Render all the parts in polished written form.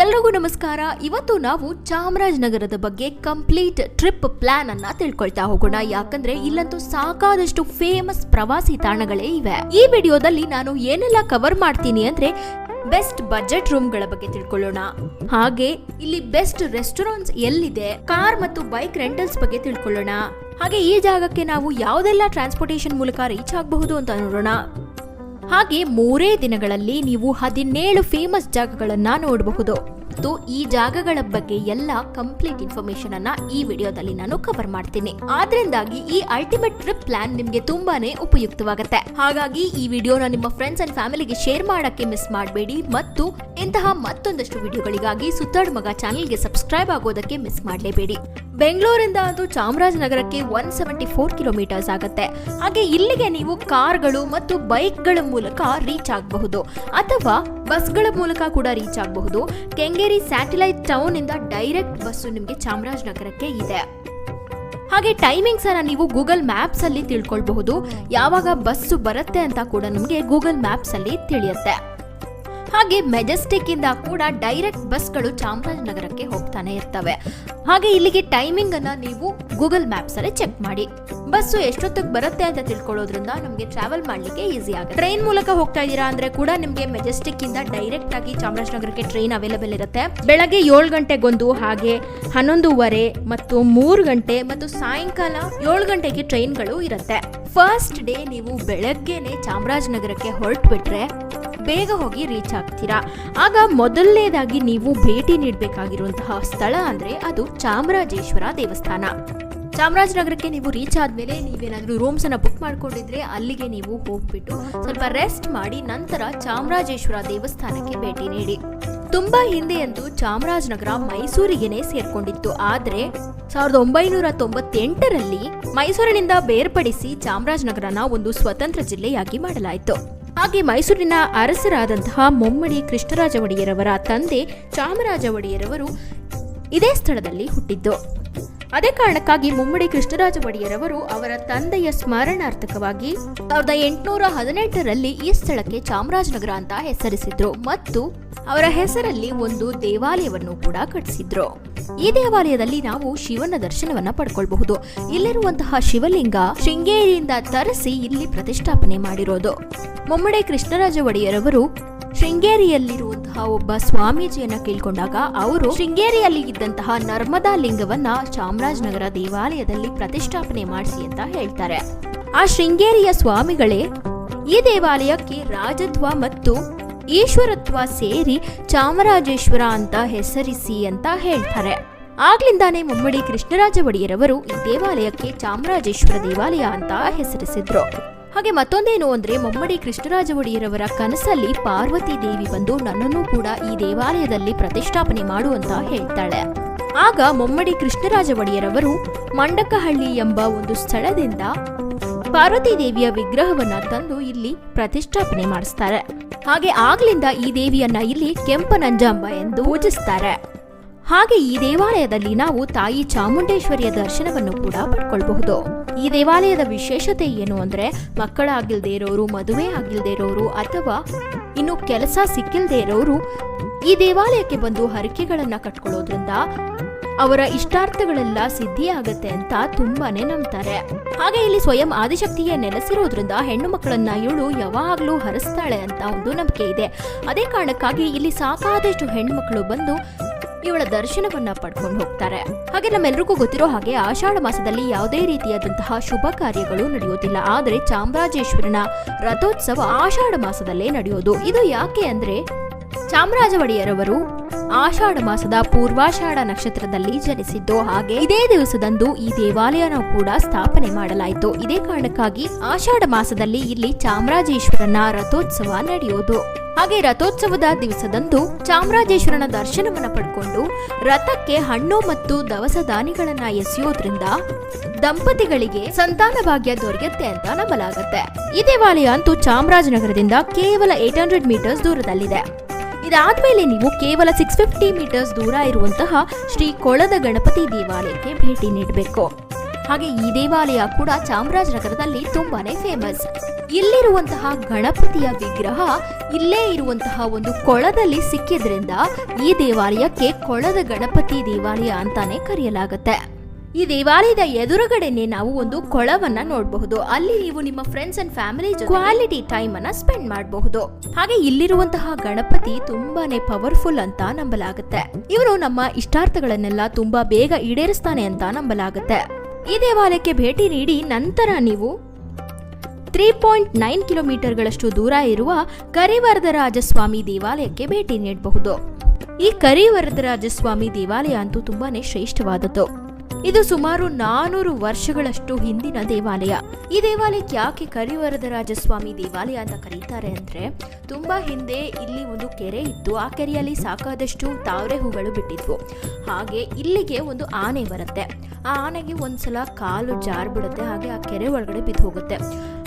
ಎಲ್ರಿಗೂ ನಮಸ್ಕಾರ. ಇವತ್ತು ನಾವು ಚಾಮರಾಜನಗರದ ಬಗ್ಗೆ ಕಂಪ್ಲೀಟ್ ಟ್ರಿಪ್ ಪ್ಲಾನ್ ಅನ್ನ ತಿಳ್ಕೊಳ್ತಾ ಹೋಗೋಣ. ಯಾಕಂದ್ರೆ ಇಲ್ಲಂತೂ ಸಾಕಾದಷ್ಟು ಫೇಮಸ್ ಪ್ರವಾಸಿ ತಾಣಗಳೇ ಇವೆ. ಈ ವಿಡಿಯೋದಲ್ಲಿ ನಾನು ಏನೆಲ್ಲ ಕವರ್ ಮಾಡ್ತೀನಿ ಅಂದ್ರೆ ಬೆಸ್ಟ್ ಬಜೆಟ್ ರೂಮ್ಗಳ ಬಗ್ಗೆ ತಿಳ್ಕೊಳ್ಳೋಣ, ಹಾಗೆ ಇಲ್ಲಿ ಬೆಸ್ಟ್ ರೆಸ್ಟೋರೆಂಟ್ಸ್ ಎಲ್ಲಿದೆ, ಕಾರ್ ಮತ್ತು ಬೈಕ್ ರೆಂಟಲ್ಸ್ ಬಗ್ಗೆ ತಿಳ್ಕೊಳ್ಳೋಣ, ಹಾಗೆ ಈ ಜಾಗಕ್ಕೆ ನಾವು ಯಾವುದೆಲ್ಲ ಟ್ರಾನ್ಸ್ಪೋರ್ಟೇಷನ್ ಮೂಲಕ ರೀಚ್ ಆಗಬಹುದು ಅಂತ ನೋಡೋಣ. ಹಾಗೆ 3 ದಿನಗಳಲ್ಲಿ ನೀವು 17 ಫೇಮಸ್ ಜಾಗಗಳನ್ನ ನೋಡಬಹುದು. ಈ ಜಾಗಗಳ ಬಗ್ಗೆ ಎಲ್ಲ ಕಂಪ್ಲೀಟ್ ಇನ್ಫಾರ್ಮೇಶನ್ ಅನ್ನ ಈ ವಿಡಿಯೋದಲ್ಲಿ ನಾನು ಕವರ್ ಮಾಡ್ತೀನಿ. ಆದ್ರಿಂದಾಗಿ ಈ ಅಲ್ಟಿಮೇಟ್ ಟ್ರಿಪ್ ಪ್ಲಾನ್ ನಿಮ್ಗೆ ತುಂಬಾನೇ ಉಪಯುಕ್ತವಾಗುತ್ತೆ. ಹಾಗಾಗಿ ಈ ವಿಡಿಯೋನ ನಿಮ್ಮ ಫ್ರೆಂಡ್ಸ್ ಅಂಡ್ ಫ್ಯಾಮಿಲಿಗೆ ಶೇರ್ ಮಾಡಕ್ಕೆ ಮಿಸ್ ಮಾಡಬೇಡಿ. ಮತ್ತು ಇಂತಹ ಮತ್ತೊಂದಷ್ಟು ವಿಡಿಯೋಗಳಿಗಾಗಿ ಸುತ್ತಾಡು ಮಗ ಚಾನೆಲ್ಗೆ ಸಬ್ಸ್ಕ್ರೈಬ್ ಆಗೋದಕ್ಕೆ ಮಿಸ್ ಮಾಡಲೇಬೇಡಿ. ಬೆಂಗಳೂರಿಂದ ಅದು ಚಾಮರಾಜನಗರಕ್ಕೆ 174 ಕಿಲೋಮೀಟರ್ಸ್ ಆಗುತ್ತೆ. ಹಾಗೆ ಇಲ್ಲಿಗೆ ನೀವು ಕಾರ್ಗಳು ಮತ್ತು ಬೈಕ್ಗಳ ಮೂಲಕ ರೀಚ್ ಆಗಬಹುದು ಅಥವಾ ಬಸ್ಗಳ ಮೂಲಕ ಕೂಡ ರೀಚ್ ಆಗಬಹುದು. ಕೆಂಗೇರಿ ಸ್ಯಾಟಲೈಟ್ ಟೌನ್ ಇಂದ ಡೈರೆಕ್ಟ್ ಬಸ್ಸು ನಿಮಗೆ ಚಾಮರಾಜನಗರಕ್ಕೆ ಇದೆ. ಹಾಗೆ ಟೈಮಿಂಗ್ಸ್ ಅನ್ನ ನೀವು ಗೂಗಲ್ ಮ್ಯಾಪ್ಸ್ ಅಲ್ಲಿ ತಿಳ್ಕೊಳ್ಬಹುದು. ಯಾವಾಗ ಬಸ್ಸು ಬರುತ್ತೆ ಅಂತ ಕೂಡ ನಮಗೆ ಗೂಗಲ್ ಮ್ಯಾಪ್ಸ್ ಅಲ್ಲಿ ತಿಳಿಯುತ್ತೆ. ಹಾಗೆ ಮೆಜೆಸ್ಟಿಕ್ ಇಂದ ಕೂಡ ಡೈರೆಕ್ಟ್ ಬಸ್ಗಳು ಚಾಮರಾಜನಗರಕ್ಕೆ ಹೋಗ್ತಾನೆ ಇರ್ತವೆ. ಹಾಗೆ ಇಲ್ಲಿಗೆ ಟೈಮಿಂಗ್ ಅನ್ನ ನೀವು ಗೂಗಲ್ ಮ್ಯಾಪ್ಸ್ ಅಲ್ಲಿ ಚೆಕ್ ಮಾಡಿ. ಬಸ್ಸು ಎಷ್ಟೊತ್ತಿಗೆ ಬರುತ್ತೆ ಅಂತ ತಿಳ್ಕೊಳ್ಳೋದ್ರಿಂದ ನಮಗೆ ಟ್ರಾವೆಲ್ ಮಾಡ್ಲಿಕ್ಕೆ ಈಸಿ ಆಗುತ್ತೆ. ಟ್ರೈನ್ ಮೂಲಕ ಹೋಗ್ತಾ ಇದ್ದೀರಾ ಅಂದ್ರೆ ಕೂಡ ನಿಮಗೆ ಮೆಜೆಸ್ಟಿಕ್ ಇಂದ ಡೈರೆಕ್ಟ್ ಆಗಿ ಚಾಮರಾಜನಗರಕ್ಕೆ ಟ್ರೈನ್ ಅವೈಲೇಬಲ್ ಇರುತ್ತೆ. ಬೆಳಗ್ಗೆ 7 ಗಂಟೆಗೊಂದು, ಹಾಗೆ 11:15 ಮತ್ತು 3 ಗಂಟೆ ಮತ್ತು ಸಾಯಂಕಾಲ 7 ಗಂಟೆಗೆ ಟ್ರೈನ್ಗಳು ಇರುತ್ತೆ. ಫಸ್ಟ್ ಡೇ ನೀವು ಬೆಳಗ್ಗೆನೆ ಚಾಮರಾಜನಗರಕ್ಕೆ ಹೊರಟ್ಬಿಟ್ರೆ ಬೇಗ ಹೋಗಿ ರೀಚ್ ಆಗ್ತೀರಾ. ಆಗ ಮೊದಲನೇದಾಗಿ ನೀವು ಭೇಟಿ ನೀಡಬೇಕಾಗಿರುವಂತಹ ಸ್ಥಳ ಅಂದ್ರೆ ಅದು ಚಾಮರಾಜೇಶ್ವರ ದೇವಸ್ಥಾನ. ಚಾಮರಾಜನಗರಕ್ಕೆ ನೀವು ರೀಚ್ ಆದ್ಮೇಲೆ ನೀವೇನಾದ್ರೂ ರೂಮ್ಸ್ ಅನ್ನ ಬುಕ್ ಮಾಡ್ಕೊಂಡಿದ್ರೆ ಅಲ್ಲಿಗೆ ನೀವು ಹೋಗ್ಬಿಟ್ಟು ಸ್ವಲ್ಪ ರೆಸ್ಟ್ ಮಾಡಿ ನಂತರ ಚಾಮರಾಜೇಶ್ವರ ದೇವಸ್ಥಾನಕ್ಕೆ ಭೇಟಿ ನೀಡಿ. ತುಂಬಾ ಹಿಂದೆಯಂತೂ ಚಾಮರಾಜನಗರ ಮೈಸೂರಿಗೆನೆ ಸೇರ್ಕೊಂಡಿತ್ತು. ಆದ್ರೆ 1998ರಲ್ಲಿ ಮೈಸೂರಿನಿಂದ ಬೇರ್ಪಡಿಸಿ ಚಾಮರಾಜನಗರನ ಒಂದು ಸ್ವತಂತ್ರ ಜಿಲ್ಲೆಯಾಗಿ ಮಾಡಲಾಯಿತು. ಹಾಗೆ ಮೈಸೂರಿನ ಅರಸರಾದಂತಹ ಮುಮ್ಮಡಿ ಕೃಷ್ಣರಾಜ ಒಡೆಯರವರ ತಂದೆ ಚಾಮರಾಜ ಒಡೆಯರವರು ಇದೇ ಸ್ಥಳದಲ್ಲಿ ಹುಟ್ಟಿದ್ದು. ಅದೇ ಕಾರಣಕ್ಕಾಗಿ ಮುಮ್ಮಡಿ ಕೃಷ್ಣರಾಜ ಒಡೆಯರವರು ಅವರ ತಂದೆಯ ಸ್ಮರಣಾರ್ಥಕವಾಗಿ 1818ರಲ್ಲಿ ಈ ಸ್ಥಳಕ್ಕೆ ಚಾಮರಾಜನಗರ ಅಂತ ಹೆಸರಿಸಿದ್ರು ಮತ್ತು ಅವರ ಹೆಸರಲ್ಲಿ ಒಂದು ದೇವಾಲಯವನ್ನು ಕೂಡ ಕಟ್ಟಿಸಿದ್ರು. ಈ ದೇವಾಲಯದಲ್ಲಿ ನಾವು ಶಿವನ ದರ್ಶನವನ್ನ ಪಡ್ಕೊಳ್ಬಹುದು. ಇಲ್ಲಿರುವಂತಹ ಶಿವಲಿಂಗ ಶೃಂಗೇರಿಯಿಂದ ತರಿಸಿ ಇಲ್ಲಿ ಪ್ರತಿಷ್ಠಾಪನೆ ಮಾಡಿರೋದು. ಮುಮ್ಮಡಿ ಕೃಷ್ಣರಾಜ ಒಡೆಯರವರು ಶೃಂಗೇರಿಯಲ್ಲಿರುವಂತಹ ಒಬ್ಬ ಸ್ವಾಮೀಜಿಯನ್ನ ಕೇಳ್ಕೊಂಡಾಗ ಅವರು ಶೃಂಗೇರಿಯಲ್ಲಿ ಇದ್ದಂತಹ ನರ್ಮದಾ ಲಿಂಗವನ್ನ ಚಾಮರಾಜನಗರ ದೇವಾಲಯದಲ್ಲಿ ಪ್ರತಿಷ್ಠಾಪನೆ ಮಾಡಿಸಿ ಅಂತ ಹೇಳ್ತಾರೆ. ಆ ಶೃಂಗೇರಿಯ ಸ್ವಾಮಿಗಳೇ ಈ ದೇವಾಲಯಕ್ಕೆ ರಾಜತ್ವ ಮತ್ತು ಈಶ್ವರತ್ವ ಸೇರಿ ಚಾಮರಾಜೇಶ್ವರ ಅಂತ ಹೆಸರಿಸಿ ಅಂತ ಹೇಳ್ತಾರೆ. ಆಗ್ಲಿಂದಾನೇ ಮುಮ್ಮಡಿ ಕೃಷ್ಣರಾಜ ಒಡೆಯರವರು ಈ ದೇವಾಲಯಕ್ಕೆ ಚಾಮರಾಜೇಶ್ವರ ದೇವಾಲಯ ಅಂತ ಹೆಸರಿಸಿದ್ರು. ಹಾಗೆ ಮತ್ತೊಂದೇನು ಅಂದ್ರೆ ಮುಮ್ಮಡಿ ಕೃಷ್ಣರಾಜ ಒಡೆಯರವರ ಕನಸಲ್ಲಿ ಪಾರ್ವತಿ ದೇವಿ ಬಂದು ನನ್ನನ್ನು ಕೂಡ ಈ ದೇವಾಲಯದಲ್ಲಿ ಪ್ರತಿಷ್ಠಾಪನೆ ಮಾಡು ಅಂತ ಹೇಳ್ತಾಳೆ. ಆಗ ಮುಮ್ಮಡಿ ಕೃಷ್ಣರಾಜ ಒಡೆಯರವರು ಮಂಡಕಹಳ್ಳಿ ಎಂಬ ಒಂದು ಸ್ಥಳದಿಂದ ಪಾರ್ವತಿ ದೇವಿಯ ವಿಗ್ರಹವನ್ನ ತಂದು ಇಲ್ಲಿ ಪ್ರತಿಷ್ಠಾಪನೆ ಮಾಡಿಸ್ತಾರೆ. ಹಾಗೆ ಆಗ್ಲಿಂದ ಈ ದೇವಿಯನ್ನ ಇಲ್ಲಿ ಕೆಂಪನಂಜಾಂಬ ಎಂದು ಪೂಜಿಸ್ತಾರೆ. ಹಾಗೆ ಈ ದೇವಾಲಯದಲ್ಲಿ ನಾವು ತಾಯಿ ಚಾಮುಂಡೇಶ್ವರಿಯ ದರ್ಶನವನ್ನು ಕೂಡ ಪಡ್ಕೊಳ್ಬಹುದು. ಈ ದೇವಾಲಯದ ವಿಶೇಷತೆ ಏನು ಅಂದ್ರೆ ಮಕ್ಕಳಾಗಿಲ್ದೇ ಇರೋರು, ಮದುವೆ ಆಗಿಲ್ದೇ ಇರೋರು ಅಥವಾ ಇನ್ನು ಕೆಲಸ ಸಿಕ್ಕಿಲ್ದೇ ಇರೋರು ಈ ದೇವಾಲಯಕ್ಕೆ ಬಂದು ಹರಕೆಗಳನ್ನ ಕಟ್ಕೊಳ್ಳೋದ್ರಿಂದ ಅವರ ಇಷ್ಟಾರ್ಥಗಳೆಲ್ಲ ಸಿದ್ಧಿ ಆಗತ್ತೆ ಅಂತ ತುಂಬಾನೇ ನಂಬ್ತಾರೆ. ಹಾಗೆ ಇಲ್ಲಿ ಸ್ವಯಂ ಆದಿಶಕ್ತಿಯೇ ನೆಲೆಸಿರೋದ್ರಿಂದ ಹೆಣ್ಣು ಮಕ್ಕಳನ್ನ ಇವಳು ಯಾವಾಗ್ಲೂ ಹರಿಸ್ತಾಳೆ ಅಂತ ಒಂದು ನಂಬಿಕೆ ಇದೆ. ಅದೇ ಕಾರಣಕ್ಕಾಗಿ ಇಲ್ಲಿ ಸಾಕಾದಷ್ಟು ಹೆಣ್ಣು ಮಕ್ಕಳು ಬಂದು ಇವಳ ದರ್ಶನವನ್ನ ಪಡ್ಕೊಂಡು ಹೋಗ್ತಾರೆ. ಹಾಗೆ ನಮ್ಮೆಲ್ರಿಗೂ ಗೊತ್ತಿರೋ ಹಾಗೆ ಆಷಾಢ ಮಾಸದಲ್ಲಿ ಯಾವುದೇ ರೀತಿಯಾದಂತಹ ಶುಭ ಕಾರ್ಯಗಳು ನಡೆಯೋದಿಲ್ಲ. ಆದ್ರೆ ಚಾಮರಾಜೇಶ್ವರನ ರಥೋತ್ಸವ ಆಷಾಢ ಮಾಸದಲ್ಲೇ ನಡೆಯೋದು. ಇದು ಯಾಕೆ ಅಂದ್ರೆ ಚಾಮರಾಜ ಒಡೆಯರವರು ಆಷಾಢ ಮಾಸದ ಪೂರ್ವಾಷಾಢ ನಕ್ಷತ್ರದಲ್ಲಿ ಜನಿಸಿದ್ದು. ಹಾಗೆ ಇದೇ ದಿವಸದಂದು ಈ ದೇವಾಲಯನ ಕೂಡ ಸ್ಥಾಪನೆ ಮಾಡಲಾಯಿತು. ಇದೇ ಕಾರಣಕ್ಕಾಗಿ ಆಷಾಢ ಮಾಸದಲ್ಲಿ ಇಲ್ಲಿ ಚಾಮರಾಜೇಶ್ವರನ ರಥೋತ್ಸವ ನಡೆಯೋದು. ಹಾಗೆ ರಥೋತ್ಸವದ ದಿವಸದಂದು ಚಾಮರಾಜೇಶ್ವರನ ದರ್ಶನವನ್ನ ಪಡ್ಕೊಂಡು ರಥಕ್ಕೆ ಹಣ್ಣು ಮತ್ತು ದವಸ ಧಾನ್ಯಗಳನ್ನ ಎಸೆಯೋದ್ರಿಂದ ದಂಪತಿಗಳಿಗೆ ಸಂತಾನ ಭಾಗ್ಯ ದೊರೆಯುತ್ತೆ ಅಂತ ನಂಬಲಾಗುತ್ತೆ. ಈ ದೇವಾಲಯ ಅಂತೂ ಚಾಮರಾಜನಗರದಿಂದ ಕೇವಲ 800 ಮೀಟರ್ಸ್ ದೂರದಲ್ಲಿದೆ. ಇದಾದ್ಮೇಲೆ ನೀವು ಕೇವಲ 650 ಮೀಟರ್ಸ್ ದೂರ ಇರುವಂತಹ ಶ್ರೀ ಕೊಳದ ಗಣಪತಿ ದೇವಾಲಯಕ್ಕೆ ಭೇಟಿ ನೀಡಬೇಕು. ಹಾಗೆ ಈ ದೇವಾಲಯ ಕೂಡ ಚಾಮರಾಜನಗರದಲ್ಲಿ ತುಂಬಾನೇ ಫೇಮಸ್. ಇಲ್ಲಿರುವಂತಹ ಗಣಪತಿಯ ವಿಗ್ರಹ ಇಲ್ಲೇ ಇರುವಂತಹ ಒಂದು ಕೊಳದಲ್ಲಿ ಸಿಕ್ಕಿದ್ರಿಂದ ಈ ದೇವಾಲಯಕ್ಕೆ ಕೊಳದ ಗಣಪತಿ ದೇವಾಲಯ ಅಂತಾನೆ ಕರೆಯಲಾಗುತ್ತೆ. ಈ ದೇವಾಲಯದ ಎದುರುಗಡೆನೆ ನಾವು ಒಂದು ಕೊಳವನ್ನ ನೋಡಬಹುದು. ಅಲ್ಲಿ ನೀವು ನಿಮ್ಮ friends and family quality time ಅನ್ನ ಸ್ಪೆಂಡ್ ಮಾಡಬಹುದು. ಹಾಗೆ ಇಲ್ಲಿರುವಂತಹ ಗಣಪತಿ ತುಂಬಾನೇ ಪವರ್ಫುಲ್ ಅಂತ ನಂಬಲಾಗುತ್ತೆ. ಇವನು ನಮ್ಮ ಇಷ್ಟಾರ್ಥಗಳನ್ನೆಲ್ಲ ತುಂಬಾ ಬೇಗ ಈಡೇರಿಸ್ತಾನೆ ಅಂತ ನಂಬಲಾಗುತ್ತೆ. ಈ ದೇವಾಲಯಕ್ಕೆ ಭೇಟಿ ನೀಡಿ ನಂತರ ನೀವು 3.9 ಕಿಲೋಮೀಟರ್ಗಳಷ್ಟು ದೂರ ಇರುವ ಕರಿವರದರಾಜಸ್ವಾಮಿ ದೇವಾಲಯಕ್ಕೆ ಭೇಟಿ ನೀಡಬಹುದು. ಈ ಕರಿವರದರಾಜಸ್ವಾಮಿ ದೇವಾಲಯ ಅಂತೂ ತುಂಬಾನೇ ಶ್ರೇಷ್ಠವಾದದ್ದು. ಇದು ಸುಮಾರು 400 ವರ್ಷಗಳಷ್ಟು ಹಿಂದಿನ ದೇವಾಲಯ. ಈ ದೇವಾಲಯಕ್ಕೆ ಯಾಕೆ ಕರಿವರದರಾಜಸ್ವಾಮಿ ದೇವಾಲಯ ಅಂತ ಕರೀತಾರೆ ಅಂದ್ರೆ, ತುಂಬಾ ಹಿಂದೆ ಇಲ್ಲಿ ಒಂದು ಕೆರೆ ಇತ್ತು. ಆ ಕೆರೆಯಲ್ಲಿ ಸಾಕಾದಷ್ಟು ತಾವರೆ ಹೂಗಳು ಬಿಟ್ಟಿದ್ವು. ಹಾಗೆ ಇಲ್ಲಿಗೆ ಒಂದು ಆನೆ ಬರುತ್ತೆ. ಆ ಆನೆಗೆ ಒಂದ್ಸಲ ಕಾಲು ಜಾರ್ಬಿಡುತ್ತೆ. ಹಾಗೆ ಆ ಕೆರೆ ಒಳಗಡೆ ಬಿದ್ದು ಹೋಗುತ್ತೆ.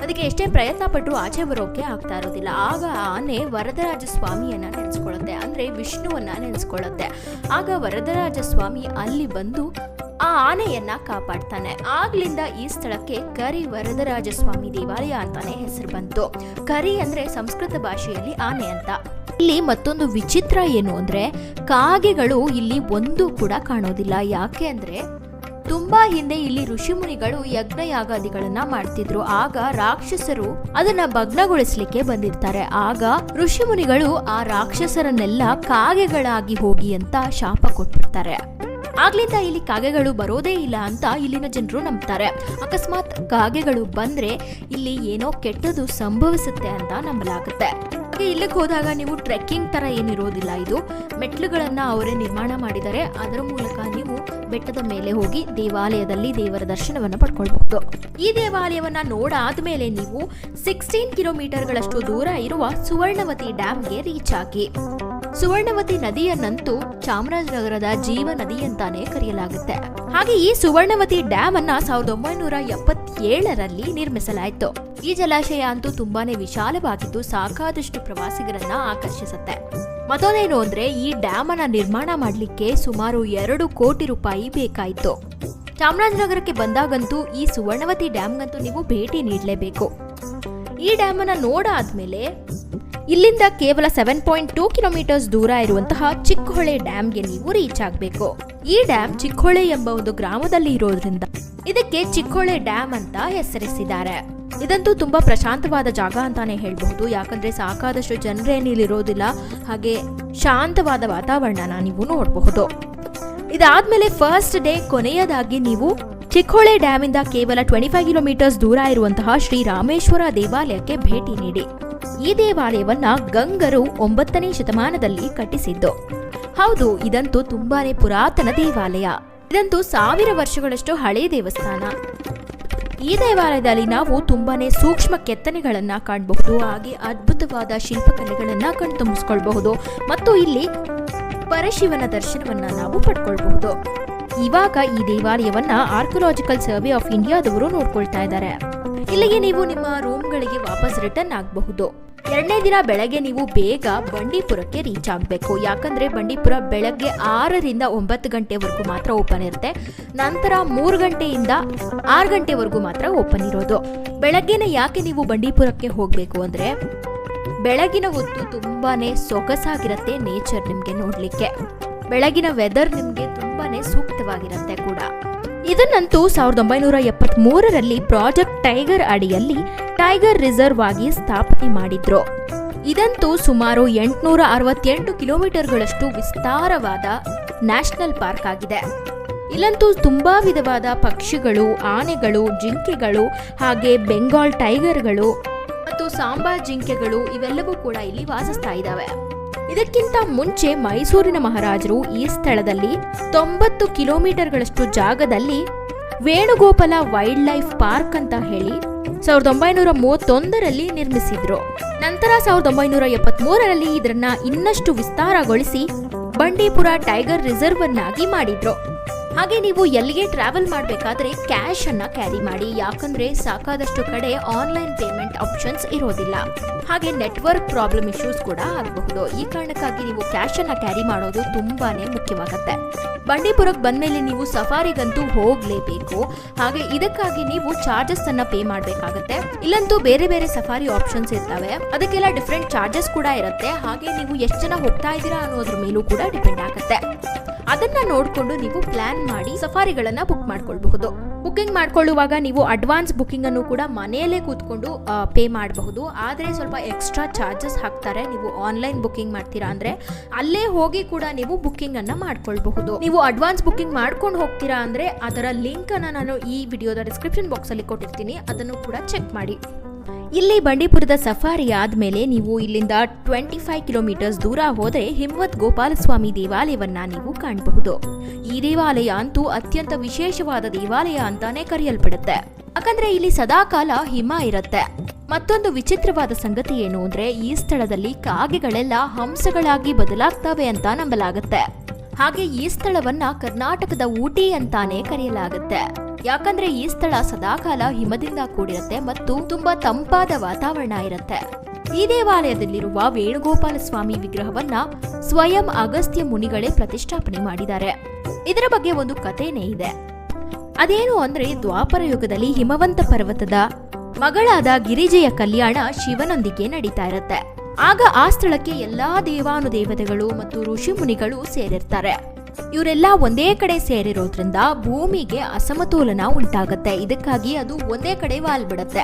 ಅದಕ್ಕೆ ಎಷ್ಟೇ ಪ್ರಯತ್ನ ಪಟ್ಟರು ಆಚೆ ಬರೋಕೆ ಆಗ್ತಾ ಇರೋದಿಲ್ಲ. ಆಗ ಆ ಆನೆ ವರದರಾಜ ಸ್ವಾಮಿಯನ್ನ ನೆನೆಸ್ಕೊಳ್ಳುತ್ತೆ, ಅಂದ್ರೆ ವಿಷ್ಣುವನ್ನ ನೆನೆಸ್ಕೊಳ್ಳುತ್ತೆ. ಆಗ ವರದರಾಜ ಸ್ವಾಮಿ ಅಲ್ಲಿ ಬಂದು ಆ ಆನೆಯನ್ನ ಕಾಪಾಡ್ತಾನೆ. ಆಗ್ಲಿಂದ ಈ ಸ್ಥಳಕ್ಕೆ ಕರಿ ವರದರಾಜ ಸ್ವಾಮಿ ದೇವಾಲಯ ಅಂತಾನೆ ಹೆಸರು ಬಂತು. ಕರಿ ಅಂದ್ರೆ ಸಂಸ್ಕೃತ ಭಾಷೆಯಲ್ಲಿ ಆನೆ ಅಂತ. ಇಲ್ಲಿ ಮತ್ತೊಂದು ವಿಚಿತ್ರ ಏನು ಅಂದ್ರೆ, ಕಾಗೆಗಳು ಇಲ್ಲಿ ಒಂದು ಕೂಡ ಕಾಣೋದಿಲ್ಲ. ಯಾಕೆ ಅಂದ್ರೆ ತುಂಬಾ ಹಿಂದೆ ಇಲ್ಲಿ ಋಷಿಮುನಿಗಳು ಯಜ್ಞ ಯಾಗಾದಿಗಳನ್ನ ಮಾಡ್ತಿದ್ರು. ಆಗ ರಾಕ್ಷಸರು ಅದನ್ನ ಭಗ್ನಗೊಳಿಸ್ಲಿಕ್ಕೆ ಬಂದಿರ್ತಾರೆ. ಆಗ ಋಷಿಮುನಿಗಳು ಆ ರಾಕ್ಷಸರನ್ನೆಲ್ಲ ಕಾಗೆಗಳಾಗಿ ಹೋಗಿ ಅಂತ ಶಾಪ ಕೊಟ್ಟಿರ್ತಾರೆ. ಆಗ್ಲಿಂದ ಇಲ್ಲಿ ಕಾಗೆಗಳು ಬರೋದೇ ಇಲ್ಲ ಅಂತ ಇಲ್ಲಿನ ಜನರು ನಂಬ್ತಾರೆ. ಅಕಸ್ಮಾತ್ ಕಾಗೆಗಳು ಬಂದ್ರೆ ಇಲ್ಲಿ ಏನೋ ಕೆಟ್ಟದು ಸಂಭವಿಸುತ್ತೆ ಅಂತ ನಂಬಲಾಗುತ್ತೆ. ಹಾಗೆ ಇಲ್ಲಿಗೆ ಹೋದಾಗ ನೀವು ಟ್ರೆಕ್ಕಿಂಗ್ ತರ ಏನಿರೋದಿಲ್ಲ. ಇದು ಮೆಟ್ಲುಗಳನ್ನ ಅವರೇ ನಿರ್ಮಾಣ ಮಾಡಿದ್ದಾರೆ. ಅದರ ಮೂಲಕ ನೀವು ಬೆಟ್ಟದ ಮೇಲೆ ಹೋಗಿ ದೇವಾಲಯದಲ್ಲಿ ದೇವರ ದರ್ಶನವನ್ನ ಪಡ್ಕೊಳ್ಬಹುದು. ಈ ದೇವಾಲಯವನ್ನ ನೋಡಾದ್ಮೇಲೆ ನೀವು 16 ಕಿಲೋಮೀಟರ್ಗಳಷ್ಟು ದೂರ ಇರುವ ಸುವರ್ಣವತಿ ಡ್ಯಾಮ್ಗೆ ರೀಚ್ ಆಗಿ. ಸುವರ್ಣವತಿ ನದಿಯನ್ನಂತೂ ಚಾಮರಾಜನಗರದ ಜೀವ ನದಿ ಅಂತಾನೆ ಕರೆಯಲಾಗುತ್ತೆ. ಹಾಗೆ ಈ ಸುವರ್ಣವತಿ ಡ್ಯಾಮ್ ಅನ್ನ 1977ರಲ್ಲಿ ನಿರ್ಮಿಸಲಾಯಿತು. ಈ ಜಲಾಶಯ ಅಂತೂ ತುಂಬಾನೇ ವಿಶಾಲವಾಗಿದ್ದು ಸಾಕಾದಷ್ಟು ಪ್ರವಾಸಿಗರನ್ನ ಆಕರ್ಷಿಸುತ್ತೆ. ಮತ್ತೊಂದೇನು ಅಂದ್ರೆ, ಈ ಡ್ಯಾಮ್ ಅನ್ನ ನಿರ್ಮಾಣ ಮಾಡ್ಲಿಕ್ಕೆ ಸುಮಾರು 2 ಕೋಟಿ ರೂಪಾಯಿ ಬೇಕಾಯಿತು. ಚಾಮರಾಜನಗರಕ್ಕೆ ಬಂದಾಗಂತೂ ಈ ಸುವರ್ಣವತಿ ಡ್ಯಾಮ್ಗಂತೂ ನೀವು ಭೇಟಿ ನೀಡಲೇಬೇಕು. ಈ ಡ್ಯಾಮ್ ಅನ್ನ ನೋಡಾದ್ಮೇಲೆ ಇಲ್ಲಿಂದ ಕೇವಲ 7.2 ಕಿಲೋಮೀಟರ್ಸ್ ದೂರ ಇರುವಂತಹ ಚಿಕ್ಕೋಳೆ ಡ್ಯಾಮ್ಗೆ ನೀವು ರೀಚ್ ಆಗಬೇಕು. ಈ ಡ್ಯಾಮ್ ಚಿಕ್ಕೋಳೆ ಎಂಬ ಒಂದು ಗ್ರಾಮದಲ್ಲಿ ಇರೋದ್ರಿಂದ ಇದಕ್ಕೆ ಚಿಕ್ಕೋಳೆ ಡ್ಯಾಮ್ ಅಂತ ಹೆಸರಿಸಿದ್ದಾರೆ. ಇದಂತೂ ತುಂಬಾ ಪ್ರಶಾಂತವಾದ ಜಾಗ ಅಂತಾನೆ ಹೇಳ್ಬಹುದು. ಯಾಕಂದ್ರೆ ಸಾಕಾದಷ್ಟು ಜನರೇನಿಲ್ಲಿರೋದಿಲ್ಲ. ಹಾಗೆ ಶಾಂತವಾದ ವಾತಾವರಣನ ನೀವು ನೋಡಬಹುದು. ಇದಾದ್ಮೇಲೆ ಫಸ್ಟ್ ಡೇ ಕೊನೆಯದಾಗಿ ನೀವು ಚಿಕ್ಕೋಳೆ ಡ್ಯಾಮ್ ಇಂದ ಕೇವಲ 25 ಕಿಲೋಮೀಟರ್ಸ್ ದೂರ ಇರುವಂತಹ ಶ್ರೀ ರಾಮೇಶ್ವರ ದೇವಾಲಯಕ್ಕೆ ಭೇಟಿ ನೀಡಿ. ಈ ದೇವಾಲಯವನ್ನ ಗಂಗರು 9ನೇ ಶತಮಾನದಲ್ಲಿ ಕಟ್ಟಿಸಿದ್ದು. ಹೌದು, ಇದಂತೂ ತುಂಬಾನೇ ಪುರಾತನ ದೇವಾಲಯ. ಇದಂತೂ 1000 ವರ್ಷಗಳಷ್ಟು ಹಳೆ ದೇವಸ್ಥಾನ. ಈ ದೇವಾಲಯದಲ್ಲಿ ನಾವು ತುಂಬಾನೇ ಸೂಕ್ಷ್ಮ ಕೆತ್ತನೆಗಳನ್ನ ಕಾಣಬಹುದು. ಹಾಗೆ ಅದ್ಭುತವಾದ ಶಿಲ್ಪಕಲೆಗಳನ್ನ ಕಣ್ತುಂಬಿಸ್ಕೊಳ್ಬಹುದು. ಮತ್ತು ಇಲ್ಲಿ ಪರಶಿವನ ದರ್ಶನವನ್ನ ನಾವು ಪಡ್ಕೊಳ್ಬಹುದು. ಇವಾಗ ಈ ದೇವಾಲಯವನ್ನ ಆರ್ಕಿಯಾಲಜಿಕಲ್ ಸರ್ವೆ ಆಫ್ ಇಂಡಿಯಾದವರು ನೋಡ್ಕೊಳ್ತಾ ಇದ್ದಾರೆ. ಇಲ್ಲಿಗೆ ನೀವು ನಿಮ್ಮ ರೂಮ್ಗಳಿಗೆ ವಾಪಸ್ ರಿಟರ್ನ್ ಆಗಬಹುದು. 2ನೇ ದಿನ ಬೆಳಗ್ಗೆ ನೀವು ಬೇಗ ಬಂಡೀಪುರಕ್ಕೆ ರೀಚ್ ಆಗಬೇಕು. ಯಾಕಂದ್ರೆ ಬಂಡೀಪುರ ಬೆಳಗ್ಗೆ 6ರಿಂದ 9 ಗಂಟೆವರೆಗೂ ಮಾತ್ರ ಓಪನ್ ಇರುತ್ತೆ. ನಂತರ 3 ಗಂಟೆಯಿಂದ 6 ಗಂಟೆವರೆಗೂ ಮಾತ್ರ ಓಪನ್ ಇರೋದು. ಬೆಳಗ್ಗೆನೆ ಯಾಕೆ ನೀವು ಬಂಡೀಪುರಕ್ಕೆ ಹೋಗ್ಬೇಕು ಅಂದ್ರೆ, ಬೆಳಗಿನ ಹೊತ್ತು ತುಂಬಾನೇ ಸೊಗಸಾಗಿರುತ್ತೆ ನೇಚರ್ ನಿಮ್ಗೆ ನೋಡ್ಲಿಕ್ಕೆ. ಬೆಳಗಿನ ವೆದರ್ ನಿಮ್ಗೆ ತುಂಬಾನೇ ಸೂಕ್ತವಾಗಿರುತ್ತೆ ಕೂಡ. ಇದನ್ನಂತೂ 1973ರಲ್ಲಿ ಪ್ರಾಜೆಕ್ಟ್ ಟೈಗರ್ ಅಡಿಯಲ್ಲಿ ಟೈಗರ್ ರಿಸರ್ವ್ ಆಗಿ ಸ್ಥಾಪನೆ ಮಾಡಿದ್ರು. ಇದಂತೂ ಸುಮಾರು 868 ಕಿಲೋಮೀಟರ್ಗಳಷ್ಟು ವಿಸ್ತಾರವಾದ ನ್ಯಾಷನಲ್ ಪಾರ್ಕ್ ಆಗಿದೆ. ಇಲ್ಲಂತೂ ತುಂಬಾ ವಿಧವಾದ ಪಕ್ಷಿಗಳು, ಆನೆಗಳು, ಜಿಂಕೆಗಳು, ಹಾಗೆ ಬೆಂಗಾಲ್ ಟೈಗರ್ಗಳು ಮತ್ತು ಸಾಂಬಾ ಜಿಂಕೆಗಳು ಇವೆಲ್ಲವೂ ಕೂಡ ಇಲ್ಲಿ ವಾಸಿಸ್ತಾ ಇದ್ದಾವೆ. ಇದಕ್ಕಿಂತ ಮುಂಚೆ ಮೈಸೂರಿನ ಮಹಾರಾಜರು ಈ ಸ್ಥಳದಲ್ಲಿ 90 ಕಿಲೋಮೀಟರ್ಗಳಷ್ಟು ಜಾಗದಲ್ಲಿ ವೇಣುಗೋಪಾಲ ವೈಲ್ಡ್ ಲೈಫ್ ಪಾರ್ಕ್ ಅಂತ ಹೇಳಿ 1931ರಲ್ಲಿ ನಿರ್ಮಿಸಿದ್ರು. ನಂತರ 1973ರಲ್ಲಿ ಇದನ್ನ ಇನ್ನಷ್ಟು ವಿಸ್ತಾರಗೊಳಿಸಿ ಬಂಡೀಪುರ ಟೈಗರ್ ರಿಸರ್ವ್ ಅನ್ನಾಗಿ ಮಾಡಿದ್ರು. ಹಾಗೆ ನೀವು ಎಲ್ಲಿಗೆ ಟ್ರಾವೆಲ್ ಮಾಡಬೇಕಾದ್ರೆ ಕ್ಯಾಶ್ ಅನ್ನ ಕ್ಯಾರಿ ಮಾಡಿ, ಯಾಕಂದ್ರೆ ಸಾಕಾದಷ್ಟು ಕಡೆ ಆನ್ಲೈನ್ ಪೇಮೆಂಟ್ ಆಪ್ಷನ್ಸ್ ಇರೋದಿಲ್ಲ. ಹಾಗೆ ನೆಟ್ವರ್ಕ್ ಪ್ರಾಬ್ಲಮ್ ಇಶ್ಯೂಸ್ ಕೂಡ ಆಗಬಹುದು. ಈ ಕಾರಣಕ್ಕಾಗಿ ನೀವು ಕ್ಯಾಶ್ ಅನ್ನ ಕ್ಯಾರಿ ಮಾಡೋದು ತುಂಬಾನೇ ಮುಖ್ಯವಾಗುತ್ತೆ. ಬಂಡೀಪುರಕ್ಕೆ ಬಂದ್ಮೇಲೆ ನೀವು ಸಫಾರಿಗಂತೂ ಹೋಗ್ಲೇಬೇಕು. ಹಾಗೆ ಇದಕ್ಕಾಗಿ ನೀವು ಚಾರ್ಜಸ್ ಅನ್ನ ಪೇ ಮಾಡಬೇಕಾಗುತ್ತೆ. ಇಲ್ಲಂತೂ ಬೇರೆ ಬೇರೆ ಸಫಾರಿ ಆಪ್ಷನ್ಸ್ ಇರ್ತವೆ, ಅದಕ್ಕೆಲ್ಲ ಡಿಫ್ರೆಂಟ್ ಚಾರ್ಜಸ್ ಕೂಡ ಇರುತ್ತೆ. ಹಾಗೆ ನೀವು ಎಷ್ಟು ಜನ ಹೋಗ್ತಾ ಇದ್ದೀರಾ ಅನ್ನೋದ್ರ ಮೇಲೂ ಕೂಡ ಡಿಪೆಂಡ್ ಆಗುತ್ತೆ. ಅದನ್ನ ನೋಡ್ಕೊಂಡು ನೀವು ಪ್ಲಾನ್ ಮಾಡಿ ಸಫಾರಿಗಳನ್ನ ಬುಕ್ ಮಾಡ್ಕೊಳ್ಬಹುದು. ಬುಕಿಂಗ್ ಮಾಡ್ಕೊಳ್ಳುವಾಗ ನೀವು ಅಡ್ವಾನ್ಸ್ ಬುಕಿಂಗ್ ಅನ್ನು ಕೂಡ ಮನೆಯಲ್ಲೇ ಕೂತ್ಕೊಂಡು ಪೇ ಮಾಡಬಹುದು. ಆದರೆ ಸ್ವಲ್ಪ ಎಕ್ಸ್ಟ್ರಾ ಚಾರ್ಜಸ್ ಹಾಕ್ತಾರೆ. ನೀವು ಆನ್ಲೈನ್ ಬುಕಿಂಗ್ ಮಾಡ್ತೀರಾ ಅಂದ್ರೆ ಅಲ್ಲೇ ಹೋಗಿ ಕೂಡ ನೀವು ಬುಕಿಂಗ್ ಅನ್ನ ಮಾಡ್ಕೊಳ್ಬಹುದು. ನೀವು ಅಡ್ವಾನ್ಸ್ ಬುಕಿಂಗ್ ಮಾಡ್ಕೊಂಡು ಹೋಗ್ತೀರಾ ಅಂದ್ರೆ ಅದರ ಲಿಂಕ್ ಅನ್ನ ನಾನು ಈ ವಿಡಿಯೋದ ಡಿಸ್ಕ್ರಿಪ್ಷನ್ ಬಾಕ್ಸ್ ಅಲ್ಲಿ ಕೊಟ್ಟಿರ್ತೀನಿ, ಅದನ್ನು ಕೂಡ ಚೆಕ್ ಮಾಡಿ. ಇಲ್ಲಿ ಬಂಡೀಪುರದ ಸಫಾರಿ ಆದ್ಮೇಲೆ ನೀವು ಇಲ್ಲಿಂದ 25 ಕಿಲೋಮೀಟರ್ಸ್ ದೂರ ಹೋದ್ರೆ ಹಿಮವದ್ ಗೋಪಾಲಸ್ವಾಮಿ ದೇವಾಲಯವನ್ನ ನೀವು ಕಾಣಬಹುದು. ಈ ದೇವಾಲಯ ಅಂತೂ ಅತ್ಯಂತ ವಿಶೇಷವಾದ ದೇವಾಲಯ ಅಂತಾನೆ ಕರೆಯಲ್ಪಡುತ್ತೆ. ಯಾಕಂದ್ರೆ ಇಲ್ಲಿ ಸದಾಕಾಲ ಹಿಮ ಇರುತ್ತೆ. ಮತ್ತೊಂದು ವಿಚಿತ್ರವಾದ ಸಂಗತಿ ಏನು ಅಂದ್ರೆ ಈ ಸ್ಥಳದಲ್ಲಿ ಕಾಗೆಗಳೆಲ್ಲ ಹಂಸಗಳಾಗಿ ಬದಲಾಗ್ತವೆ ಅಂತ ನಂಬಲಾಗುತ್ತೆ. ಹಾಗೆ ಈ ಸ್ಥಳವನ್ನ ಕರ್ನಾಟಕದ ಊಟಿ ಅಂತಾನೆ ಕರೆಯಲಾಗುತ್ತೆ. ಯಾಕಂದ್ರೆ ಈ ಸ್ಥಳ ಸದಾಕಾಲ ಹಿಮದಿಂದ ಕೂಡಿರುತ್ತೆ ಮತ್ತು ತುಂಬಾ ತಂಪಾದ ವಾತಾವರಣ ಇರುತ್ತೆ. ಈ ದೇವಾಲಯದಲ್ಲಿರುವ ವೇಣುಗೋಪಾಲ ಸ್ವಾಮಿ ವಿಗ್ರಹವನ್ನ ಸ್ವಯಂ ಅಗಸ್ತ್ಯ ಮುನಿಗಳೇ ಪ್ರತಿಷ್ಠಾಪನೆ ಮಾಡಿದ್ದಾರೆ. ಇದರ ಬಗ್ಗೆ ಒಂದು ಕಥೆನೇ ಇದೆ. ಅದೇನು ಅಂದ್ರೆ ದ್ವಾಪರ ಯುಗದಲ್ಲಿ ಹಿಮವಂತ ಪರ್ವತದ ಮಗಳಾದ ಗಿರಿಜೆಯ ಕಲ್ಯಾಣ ಶಿವನೊಂದಿಗೆ ನಡೀತಾ ಇರುತ್ತೆ. ಆಗ ಆ ಸ್ಥಳಕ್ಕೆ ಎಲ್ಲಾ ದೇವಾನುದೇವತೆಗಳು ಮತ್ತು ಋಷಿ ಮುನಿಗಳು ಸೇರಿರ್ತಾರೆ. ಇವರೆಲ್ಲ ಒಂದೇ ಕಡೆ ಸೇರಿರೋದ್ರಿಂದ ಭೂಮಿಗೆ ಅಸಮತೋಲನ ಉಂಟಾಗತ್ತೆ. ಇದಕ್ಕಾಗಿ ಅದು ಒಂದೇ ಕಡೆ ವಾಲ್ಬಿಡತ್ತೆ.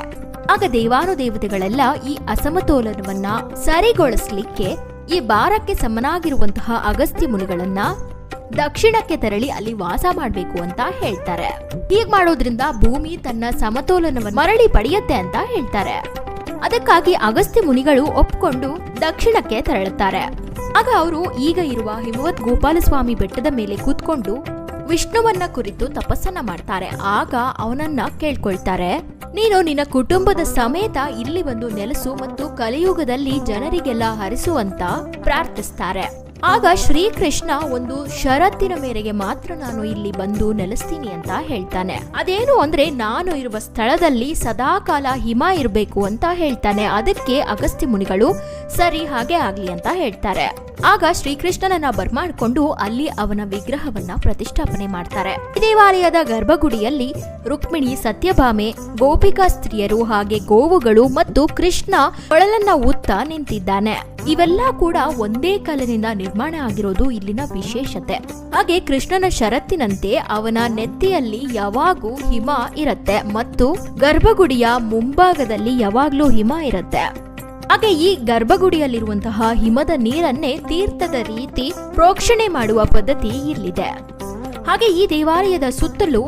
ಆಗ ದೇವಾನುದೇವತೆಗಳೆಲ್ಲ ಈ ಅಸಮತೋಲನವನ್ನ ಸರಿಗೊಳಿಸ್ಲಿಕ್ಕೆ ಈ ಭಾರಕ್ಕೆ ಸಮನಾಗಿರುವಂತಹ ಅಗಸ್ತ್ಯ ಮುನಿಗಳನ್ನ ದಕ್ಷಿಣಕ್ಕೆ ತೆರಳಿ ಅಲ್ಲಿ ವಾಸ ಮಾಡಬೇಕು ಅಂತ ಹೇಳ್ತಾರೆ. ಹೀಗ್ ಮಾಡೋದ್ರಿಂದ ಭೂಮಿ ತನ್ನ ಸಮತೋಲನವನ್ನು ಮರಳಿ ಪಡೆಯುತ್ತೆ ಅಂತ ಹೇಳ್ತಾರೆ. ಅದಕ್ಕಾಗಿ ಅಗಸ್ತ್ಯ ಮುನಿಗಳು ಒಪ್ಕೊಂಡು ದಕ್ಷಿಣಕ್ಕೆ ತೆರಳುತ್ತಾರೆ. ಆಗ ಅವರು ಈಗ ಇರುವ ಹಿಮವದ್ ಗೋಪಾಲಸ್ವಾಮಿ ಬೆಟ್ಟದ ಮೇಲೆ ಕೂತ್ಕೊಂಡು ವಿಷ್ಣುವನ್ನ ಕುರಿತು ತಪಸ್ಸನ್ನ ಮಾಡ್ತಾರೆ. ಆಗ ಅವನನ್ನ ಕೇಳ್ಕೊಳ್ತಾರೆ, ನೀನು ನಿನ್ನ ಕುಟುಂಬದ ಸಮೇತ ಇಲ್ಲಿ ಬಂದು ನೆಲೆಸು ಮತ್ತು ಕಲಿಯುಗದಲ್ಲಿ ಜನರಿಗೆಲ್ಲ ಹರಿಸುವಂತ ಪ್ರಾರ್ಥಿಸ್ತಾರೆ. ಆಗ ಶ್ರೀಕೃಷ್ಣ ಒಂದು ಷರತ್ತಿನ ಮೇರೆಗೆ ಮಾತ್ರ ನಾನು ಇಲ್ಲಿ ಬಂದು ನೆಲೆಸ್ತೀನಿ ಅಂತ ಹೇಳ್ತಾನೆ. ಅದೇನು ಅಂದ್ರೆ ನಾನು ಇರುವ ಸ್ಥಳದಲ್ಲಿ ಸದಾಕಾಲ ಹಿಮ ಇರಬೇಕು ಅಂತ ಹೇಳ್ತಾನೆ. ಅದಕ್ಕೆ ಅಗಸ್ತ್ಯ ಮುನಿಗಳು ಸರಿ ಹಾಗೆ ಆಗ್ಲಿ ಅಂತ ಹೇಳ್ತಾರೆ. ಆಗ ಶ್ರೀಕೃಷ್ಣನನ್ನ ಬರ್ಮಾಡ್ಕೊಂಡು ಅಲ್ಲಿ ಅವನ ವಿಗ್ರಹವನ್ನ ಪ್ರತಿಷ್ಠಾಪನೆ ಮಾಡ್ತಾರೆ. ದೇವಾಲಯದ ಗರ್ಭಗುಡಿಯಲ್ಲಿ ರುಕ್ಮಿಣಿ, ಸತ್ಯಭಾಮೆ, ಗೋಪಿಕಾ ಸ್ತ್ರೀಯರು ಹಾಗೆ ಗೋವುಗಳು ಮತ್ತು ಕೃಷ್ಣ ಕೊಳಲನ್ನ ಊತ್ತ ನಿಂತಿದ್ದಾನೆ. ಇವೆಲ್ಲ ಕೂಡ ಒಂದೇ ಕಲ್ಲಿನಿಂದ ನಿರ್ಮಾಣ ಆಗಿರೋದು ಇಲ್ಲಿನ ವಿಶೇಷತೆ. ಹಾಗೆ ಕೃಷ್ಣನ ಷರತ್ತಿನಂತೆ ಅವನ ನೆತ್ತಿಯಲ್ಲಿ ಯಾವಾಗೂ ಹಿಮ ಇರುತ್ತೆ ಮತ್ತು ಗರ್ಭಗುಡಿಯ ಮುಂಭಾಗದಲ್ಲಿ ಯಾವಾಗ್ಲೂ ಹಿಮ ಇರುತ್ತೆ. ಹಾಗೆ ಈ ಗರ್ಭಗುಡಿಯಲ್ಲಿರುವಂತಹ ಹಿಮದ ನೀರನ್ನೇ ತೀರ್ಥದ ರೀತಿ ಪ್ರೋಕ್ಷಣೆ ಮಾಡುವ ಪದ್ಧತಿ ಇಲ್ಲಿದೆ. ಹಾಗೆ ಈ ದೇವಾಲಯದ ಸುತ್ತಲೂ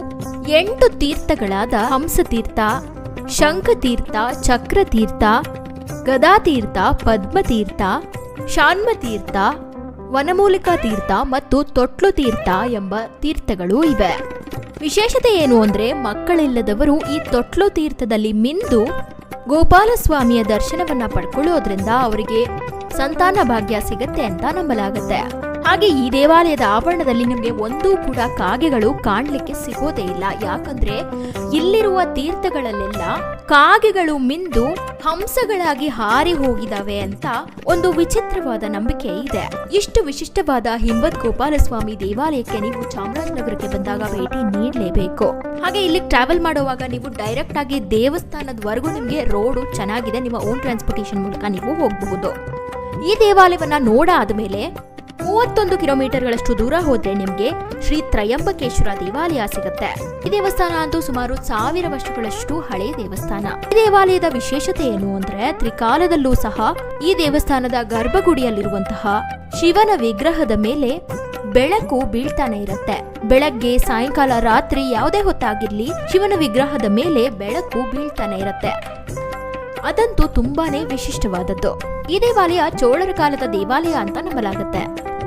8 ತೀರ್ಥಗಳಾದ ಹಂಸತೀರ್ಥ, ಶಂಖತೀರ್ಥ, ಚಕ್ರತೀರ್ಥ, ಗದಾತೀರ್ಥ, ಪದ್ಮತೀರ್ಥ, ಶಾನ್ಮತೀರ್ಥ, ವನಮೂಲಿಕಾ ತೀರ್ಥ ಮತ್ತು ತೊಟ್ಲು ತೀರ್ಥ ಎಂಬ ತೀರ್ಥಗಳು ಇವೆ. ವಿಶೇಷತೆ ಏನು ಅಂದ್ರೆ ಮಕ್ಕಳಿಲ್ಲದವರು ಈ ತೊಟ್ಲು ತೀರ್ಥದಲ್ಲಿ ಮಿಂದು ಗೋಪಾಲಸ್ವಾಮಿಯ ದರ್ಶನವನ್ನ ಪಡ್ಕೊಳ್ಳೋದ್ರಿಂದ ಅವರಿಗೆ ಸಂತಾನ ಭಾಗ್ಯ ಸಿಗತ್ತೆ ಅಂತ ನಂಬಲಾಗುತ್ತೆ. ಹಾಗೆ ಈ ದೇವಾಲಯದ ಆವರಣದಲ್ಲಿ ನಿಮಗೆ ಒಂದೂ ಕೂಡ ಕಾಗೆಗಳು ಕಾಣ್ಲಿಕ್ಕೆ ಸಿಗೋದೇ ಇಲ್ಲ. ಯಾಕಂದ್ರೆ ಇಲ್ಲಿರುವ ತೀರ್ಥಗಳಲ್ಲೆಲ್ಲ ಕಾಗೆಗಳು ಮಿಂದು ಹಂಸಗಳಾಗಿ ಹಾರಿ ಹೋಗಿದಾವೆ ಅಂತ ಒಂದು ವಿಚಿತ್ರವಾದ ನಂಬಿಕೆ ಇದೆ. ಇಷ್ಟು ವಿಶಿಷ್ಟವಾದ ಹಿಮವದ್ ಗೋಪಾಲಸ್ವಾಮಿ ದೇವಾಲಯಕ್ಕೆ ನೀವು ಚಾಮರಾಜನಗರಕ್ಕೆ ಬಂದಾಗ ಭೇಟಿ ನೀಡಲೇಬೇಕು. ಹಾಗೆ ಇಲ್ಲಿ ಟ್ರಾವೆಲ್ ಮಾಡುವಾಗ ನೀವು ಡೈರೆಕ್ಟ್ ಆಗಿ ದೇವಸ್ಥಾನದವರೆಗೂ ನಿಮಗೆ ರೋಡು ಚೆನ್ನಾಗಿದೆ, ನಿಮ್ಮ ಓನ್ ಟ್ರಾನ್ಸ್ಪೋರ್ಟೇಷನ್ ಮೂಲಕ ನೀವು ಹೋಗಬಹುದು. ಈ ದೇವಾಲಯವನ್ನ ನೋಡಾದ್ಮೇಲೆ 31 ಕಿಲೋಮೀಟರ್ಗಳಷ್ಟು ದೂರ ಹೋದ್ರೆ ನಿಮ್ಗೆ ಶ್ರೀ ತ್ರಯಂಬಕೇಶ್ವರ ದೇವಾಲಯ ಸಿಗುತ್ತೆ. ಈ ದೇವಸ್ಥಾನ ಅಂತೂ ಸುಮಾರು 1000 ವರ್ಷಗಳಷ್ಟು ಹಳೆಯ ದೇವಸ್ಥಾನ. ಈ ದೇವಾಲಯದ ವಿಶೇಷತೆ ಏನು ಅಂದ್ರೆ ತ್ರಿಕಾಲದಲ್ಲೂ ಸಹ ಈ ದೇವಸ್ಥಾನದ ಗರ್ಭಗುಡಿಯಲ್ಲಿರುವಂತಹ ಶಿವನ ವಿಗ್ರಹದ ಮೇಲೆ ಬೆಳಕು ಬೀಳ್ತಾನೆ ಇರುತ್ತೆ. ಬೆಳಗ್ಗೆ, ಸಾಯಂಕಾಲ, ರಾತ್ರಿ ಯಾವುದೇ ಹೊತ್ತಾಗಿರ್ಲಿ ಶಿವನ ವಿಗ್ರಹದ ಮೇಲೆ ಬೆಳಕು ಬೀಳ್ತಾನೆ ಇರುತ್ತೆ. ಅದಂತೂ ತುಂಬಾನೇ ವಿಶಿಷ್ಟವಾದದ್ದು. ಈ ದೇವಾಲಯ ಚೋಳರ ಕಾಲದ ದೇವಾಲಯ ಅಂತ ನಂಬಲಾಗುತ್ತೆ.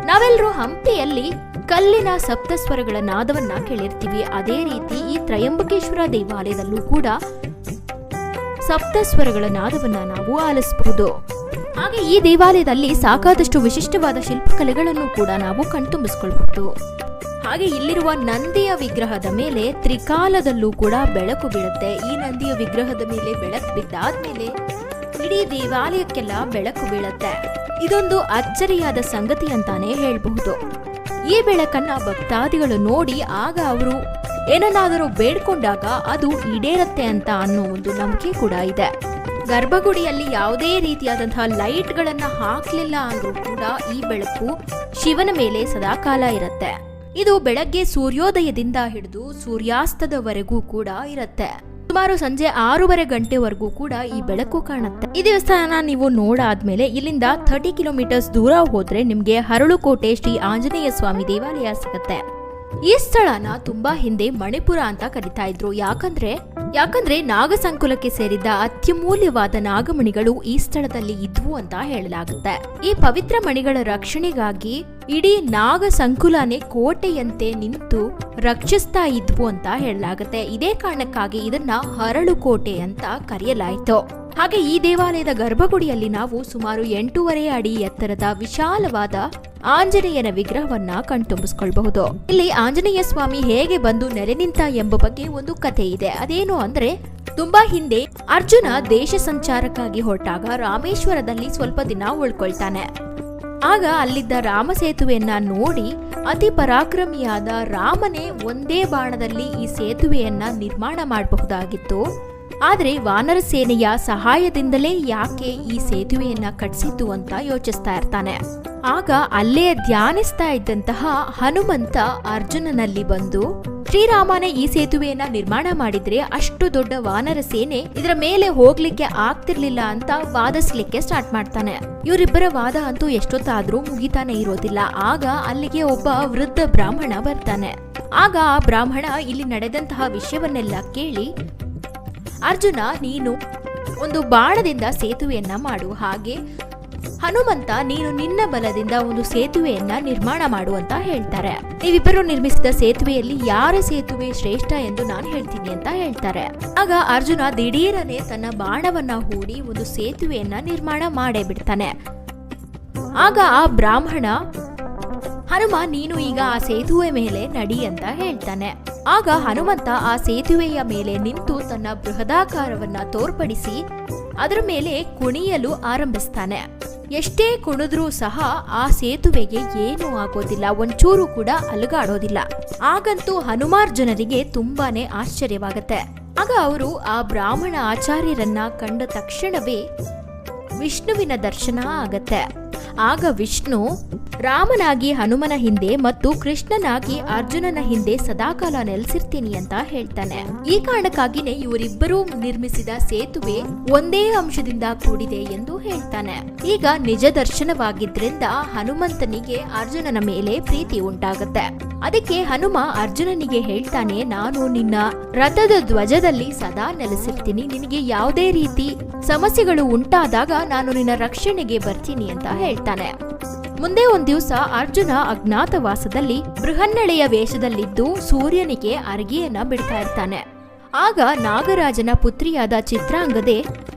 ನಾವೆಲ್ಲರೂ ಹಂಪಿಯಲ್ಲಿ ಕಲ್ಲಿನ ಸಪ್ತಸ್ವರಗಳ ನಾದವನ್ನ ಕೇಳಿರ್ತೀವಿ. ಅದೇ ರೀತಿ ಈ ತ್ರಯಂಬಕೇಶ್ವರ ದೇವಾಲಯದಲ್ಲೂ ಕೂಡ ಸಪ್ತಸ್ವರಗಳ ನಾದವನ್ನ ನಾವು ಆಲಿಸಬಹುದು. ಹಾಗೆ ಈ ದೇವಾಲಯದಲ್ಲಿ ಸಾಕಾದಷ್ಟು ವಿಶಿಷ್ಟವಾದ ಶಿಲ್ಪಕಲೆಗಳನ್ನು ಕೂಡ ನಾವು ಕಣ್ತುಂಬಿಸಿಕೊಳ್ಳಬಹುದು. ಹಾಗೆ ಇಲ್ಲಿರುವ ನಂದಿಯ ವಿಗ್ರಹದ ಮೇಲೆ ತ್ರಿಕಾಲದಲ್ಲೂ ಕೂಡ ಬೆಳಕು ಬೀಳುತ್ತೆ. ಈ ನಂದಿಯ ವಿಗ್ರಹದ ಮೇಲೆ ಬೆಳಕು ಬಿದ್ದಾದ್ಮೇಲೆ ಇಡೀ ದೇವಾಲಯಕ್ಕೆಲ್ಲ ಬೆಳಕು ಬೀಳುತ್ತೆ. ಇದೊಂದು ಅಚ್ಚರಿಯಾದ ಸಂಗತಿ ಅಂತಾನೆ ಹೇಳ್ಬಹುದು. ಈ ಬೆಳಕನ್ನ ಭಕ್ತಾದಿಗಳು ನೋಡಿ ಆಗ ಅವರು ಏನನ್ನಾದರೂ ಬೇಡ್ಕೊಂಡಾಗ ಅದು ಈಡೇರತ್ತೆ ಅಂತ ಅನ್ನೋ ಒಂದು ನಂಬಿಕೆ ಕೂಡ ಇದೆ. ಗರ್ಭಗುಡಿಯಲ್ಲಿ ಯಾವುದೇ ರೀತಿಯಾದಂತಹ ಲೈಟ್ಗಳನ್ನ ಹಾಕ್ಲಿಲ್ಲ ಅಂದ್ರೂ ಕೂಡ ಈ ಬೆಳಕು ಶಿವನ ಮೇಲೆ ಸದಾಕಾಲ ಇರುತ್ತೆ. ಇದು ಬೆಳಗ್ಗೆ ಸೂರ್ಯೋದಯದಿಂದ ಹಿಡಿದು ಸೂರ್ಯಾಸ್ತದವರೆಗೂ ಕೂಡ ಇರುತ್ತೆ. ಸುಮಾರು ಸಂಜೆ 6:30 ಗಂಟೆವರೆಗೂ ಕೂಡ ಈ ಬೆಳಕು ಕಾಣುತ್ತೆ. ಈ ದೇವಸ್ಥಾನ ನೀವು ನೋಡಾದ್ಮೇಲೆ ಇಲ್ಲಿಂದ 30 ಕಿಲೋಮೀಟರ್ಸ್ ದೂರ ಹೋದ್ರೆ ನಿಮ್ಗೆ ಹರಳುಕೋಟೆ ಶ್ರೀ ಆಂಜನೇಯ ಸ್ವಾಮಿ ದೇವಾಲಯ ಸಿಗುತ್ತೆ. ಈ ಸ್ಥಳನ ತುಂಬಾ ಹಿಂದೆ ಮಣಿಪುರ ಅಂತ ಕರಿತಾ ಇದ್ರು. ಯಾಕಂದ್ರೆ ನಾಗಸಂಕುಲಕ್ಕೆ ಸೇರಿದ್ದ ಅತ್ಯಮೂಲ್ಯವಾದ ನಾಗಮಣಿಗಳು ಈ ಸ್ಥಳದಲ್ಲಿ ಇದ್ವು ಅಂತ ಹೇಳಲಾಗುತ್ತೆ. ಈ ಪವಿತ್ರ ಮಣಿಗಳ ರಕ್ಷಣೆಗಾಗಿ ಇಡೀ ನಾಗಸಂಕುಲನೇ ಕೋಟೆಯಂತೆ ನಿಂತು ರಕ್ಷಿಸ್ತಾ ಇದ್ವು ಅಂತ ಹೇಳಲಾಗುತ್ತೆ. ಇದೇ ಕಾರಣಕ್ಕಾಗಿ ಇದನ್ನ ಹರಳುಕೋಟೆ ಅಂತ ಕರೆಯಲಾಯಿತು. ಹಾಗೆ ಈ ದೇವಾಲಯದ ಗರ್ಭಗುಡಿಯಲ್ಲಿ ನಾವು ಸುಮಾರು 8.5 ಅಡಿ ಎತ್ತರದ ವಿಶಾಲವಾದ ಆಂಜನೇಯನ ವಿಗ್ರಹವನ್ನ ಕಣ್ತುಂಬಿಸ್ಕೊಳ್ಬಹುದು. ಇಲ್ಲಿ ಆಂಜನೇಯ ಸ್ವಾಮಿ ಹೇಗೆ ಬಂದು ನೆಲೆ ನಿಂತ ಎಂಬ ಬಗ್ಗೆ ಒಂದು ಕಥೆ ಇದೆ. ಅದೇನು ಅಂದ್ರೆ, ತುಂಬಾ ಹಿಂದೆ ಅರ್ಜುನ ದೇಶ ಸಂಚಾರಕ್ಕಾಗಿ ಹೊರಟಾಗ ರಾಮೇಶ್ವರದಲ್ಲಿ ಸ್ವಲ್ಪ ದಿನ ಉಳ್ಕೊಳ್ತಾನೆ. ಆಗ ಅಲ್ಲಿದ್ದ ರಾಮ ಸೇತುವೆಯನ್ನ ನೋಡಿ ಅತಿ ಪರಾಕ್ರಮಿಯಾದ ರಾಮನೇ ಒಂದೇ ಬಾಣದಲ್ಲಿ ಈ ಸೇತುವೆಯನ್ನ ನಿರ್ಮಾಣ ಮಾಡಬಹುದಾಗಿತ್ತು. ಆದ್ರೆ ವಾನರ ಸೇನೆಯ ಸಹಾಯದಿಂದಲೇ ಯಾಕೆ ಈ ಸೇತುವೆಯನ್ನ ಕಟ್ಟಿಸಿದ್ದು ಅಂತ ಯೋಚಿಸ್ತಾ ಇರ್ತಾನೆ. ಆಗ ಅಲ್ಲೇ ಧ್ಯಾನಿಸ್ತಾ ಇದ್ದಂತಹ ಹನುಮಂತ ಅರ್ಜುನನಲ್ಲಿ ಬಂದು, ಶ್ರೀರಾಮನೇ ಈ ಸೇತುವೆಯನ್ನ ನಿರ್ಮಾಣ ಮಾಡಿದ್ರೆ ಅಷ್ಟು ದೊಡ್ಡ ವಾನರ ಸೇನೆ ಇದರ ಮೇಲೆ ಹೋಗ್ಲಿಕ್ಕೆ ಆಗ್ತಿರ್ಲಿಲ್ಲ ಅಂತ ವಾದಿಸ್ಲಿಕ್ಕೆ ಸ್ಟಾರ್ಟ್ ಮಾಡ್ತಾನೆ. ಇವರಿಬ್ಬರ ವಾದ ಅಂತೂ ಎಷ್ಟೊತ್ತಾದ್ರೂ ಮುಗಿತಾನೆ ಇರೋದಿಲ್ಲ. ಆಗ ಅಲ್ಲಿಗೆ ಒಬ್ಬ ವೃದ್ಧ ಬ್ರಾಹ್ಮಣ ಬರ್ತಾನೆ. ಆಗ ಆ ಬ್ರಾಹ್ಮಣ ಇಲ್ಲಿ ನಡೆದಂತಹ ವಿಷಯವನ್ನೆಲ್ಲ ಕೇಳಿ, ಅರ್ಜುನ, ನೀನು ಒಂದು ಬಾಣದಿಂದ ಸೇತುವೆಯನ್ನ ಮಾಡು, ಹಾಗೆ ಹನುಮಂತ ನೀನು ನಿನ್ನ ಬಲದಿಂದ ಒಂದು ಸೇತುವೆಯನ್ನ ನಿರ್ಮಾಣ ಮಾಡು ಅಂತ ಹೇಳ್ತಾರೆ. ನೀವಿಬ್ಬರು ನಿರ್ಮಿಸಿದ ಸೇತುವೆಯಲ್ಲಿ ಯಾರ ಸೇತುವೆ ಶ್ರೇಷ್ಠ ಎಂದು ನಾನು ಹೇಳ್ತೀನಿ ಅಂತ ಹೇಳ್ತಾರೆ. ಆಗ ಅರ್ಜುನ ದಿಢೀರನೆ ತನ್ನ ಬಾಣವನ್ನ ಹೂಡಿ ಒಂದು ಸೇತುವೆಯನ್ನ ನಿರ್ಮಾಣ ಮಾಡೇ ಬಿಡ್ತಾನೆ. ಆಗ ಆ ಬ್ರಾಹ್ಮಣ, ಹನುಮ, ನೀನು ಈಗ ಆ ಸೇತುವೆ ಮೇಲೆ ನಡಿ ಅಂತ ಹೇಳ್ತಾನೆ. ಆಗ ಹನುಮಂತ ಆ ಸೇತುವೆಯ ಮೇಲೆ ನಿಂತು ತನ್ನ ಬೃಹದಾಕಾರವನ್ನ ತೋರ್ಪಡಿಸಿ ಅದರ ಮೇಲೆ ಕುಣಿಯಲು ಆರಂಭಿಸ್ತಾನೆ. ಎಷ್ಟೇ ಕುಣಿದ್ರೂ ಸಹ ಆ ಸೇತುವೆಗೆ ಏನೂ ಆಗೋದಿಲ್ಲ, ಒಂಚೂರು ಕೂಡ ಅಲುಗಾಡೋದಿಲ್ಲ. ಆಗಂತೂ ಹನುಮಾರ್ಜುನರಿಗೆ ತುಂಬಾನೇ ಆಶ್ಚರ್ಯವಾಗತ್ತೆ. ಆಗ ಅವರು ಆ ಬ್ರಾಹ್ಮಣ ಆಚಾರ್ಯರನ್ನ ಕಂಡ ತಕ್ಷಣವೇ ವಿಷ್ಣುವಿನ ದರ್ಶನ ಆಗತ್ತೆ. ಆಗ ವಿಷ್ಣು ರಾಮನಾಗಿ ಹನುಮನ ಹಿಂದೆ ಮತ್ತು ಕೃಷ್ಣನಾಗಿ ಅರ್ಜುನನ ಹಿಂದೆ ಸದಾಕಾಲ ನೆಲೆಸಿರ್ತೀನಿ ಅಂತ ಹೇಳ್ತಾನೆ. ಈ ಕಾರಣಕ್ಕಾಗಿನೇ ಇವರಿಬ್ಬರೂ ನಿರ್ಮಿಸಿದ ಸೇತುವೆ ಒಂದೇ ಅಂಶದಿಂದ ಕೂಡಿದೆ ಎಂದು ಹೇಳ್ತಾನೆ. ಈಗ ನಿಜ ದರ್ಶನವಾಗಿದ್ರಿಂದ ಹನುಮಂತನಿಗೆ ಅರ್ಜುನನ ಮೇಲೆ ಪ್ರೀತಿ ಉಂಟಾಗುತ್ತೆ. ಅದಕ್ಕೆ ಹನುಮ ಅರ್ಜುನನಿಗೆ ಹೇಳ್ತಾನೆ, ನಾನು ನಿನ್ನ ರಥದ ಧ್ವಜದಲ್ಲಿ ಸದಾ ನೆಲೆಸಿರ್ತೀನಿ, ನಿನಗೆ ಯಾವುದೇ ರೀತಿ ಸಮಸ್ಯೆಗಳು ಉಂಟಾದಾಗ ನಾನು ನಿನ್ನ ರಕ್ಷಣೆಗೆ ಬರ್ತೀನಿ ಅಂತ ಹೇಳ್ತಾನೆ. ಮುಂದೆ ಒಂದ್ ದಿವಸ ಅರ್ಜುನ ಅಜ್ಞಾತವಾಸದಲ್ಲಿ ಬೃಹನ್ನಳೆಯ ವೇಷದಲ್ಲಿದ್ದು ಸೂರ್ಯನಿಗೆ ಅರ್ಘ್ಯೆಯನ್ನ ಬಿಡ್ತಾ ಇರ್ತಾನೆ. ಆಗ ನಾಗರಾಜನ ಪುತ್ರಿಯಾದ ಚಿತ್ರಾಂಗದೆ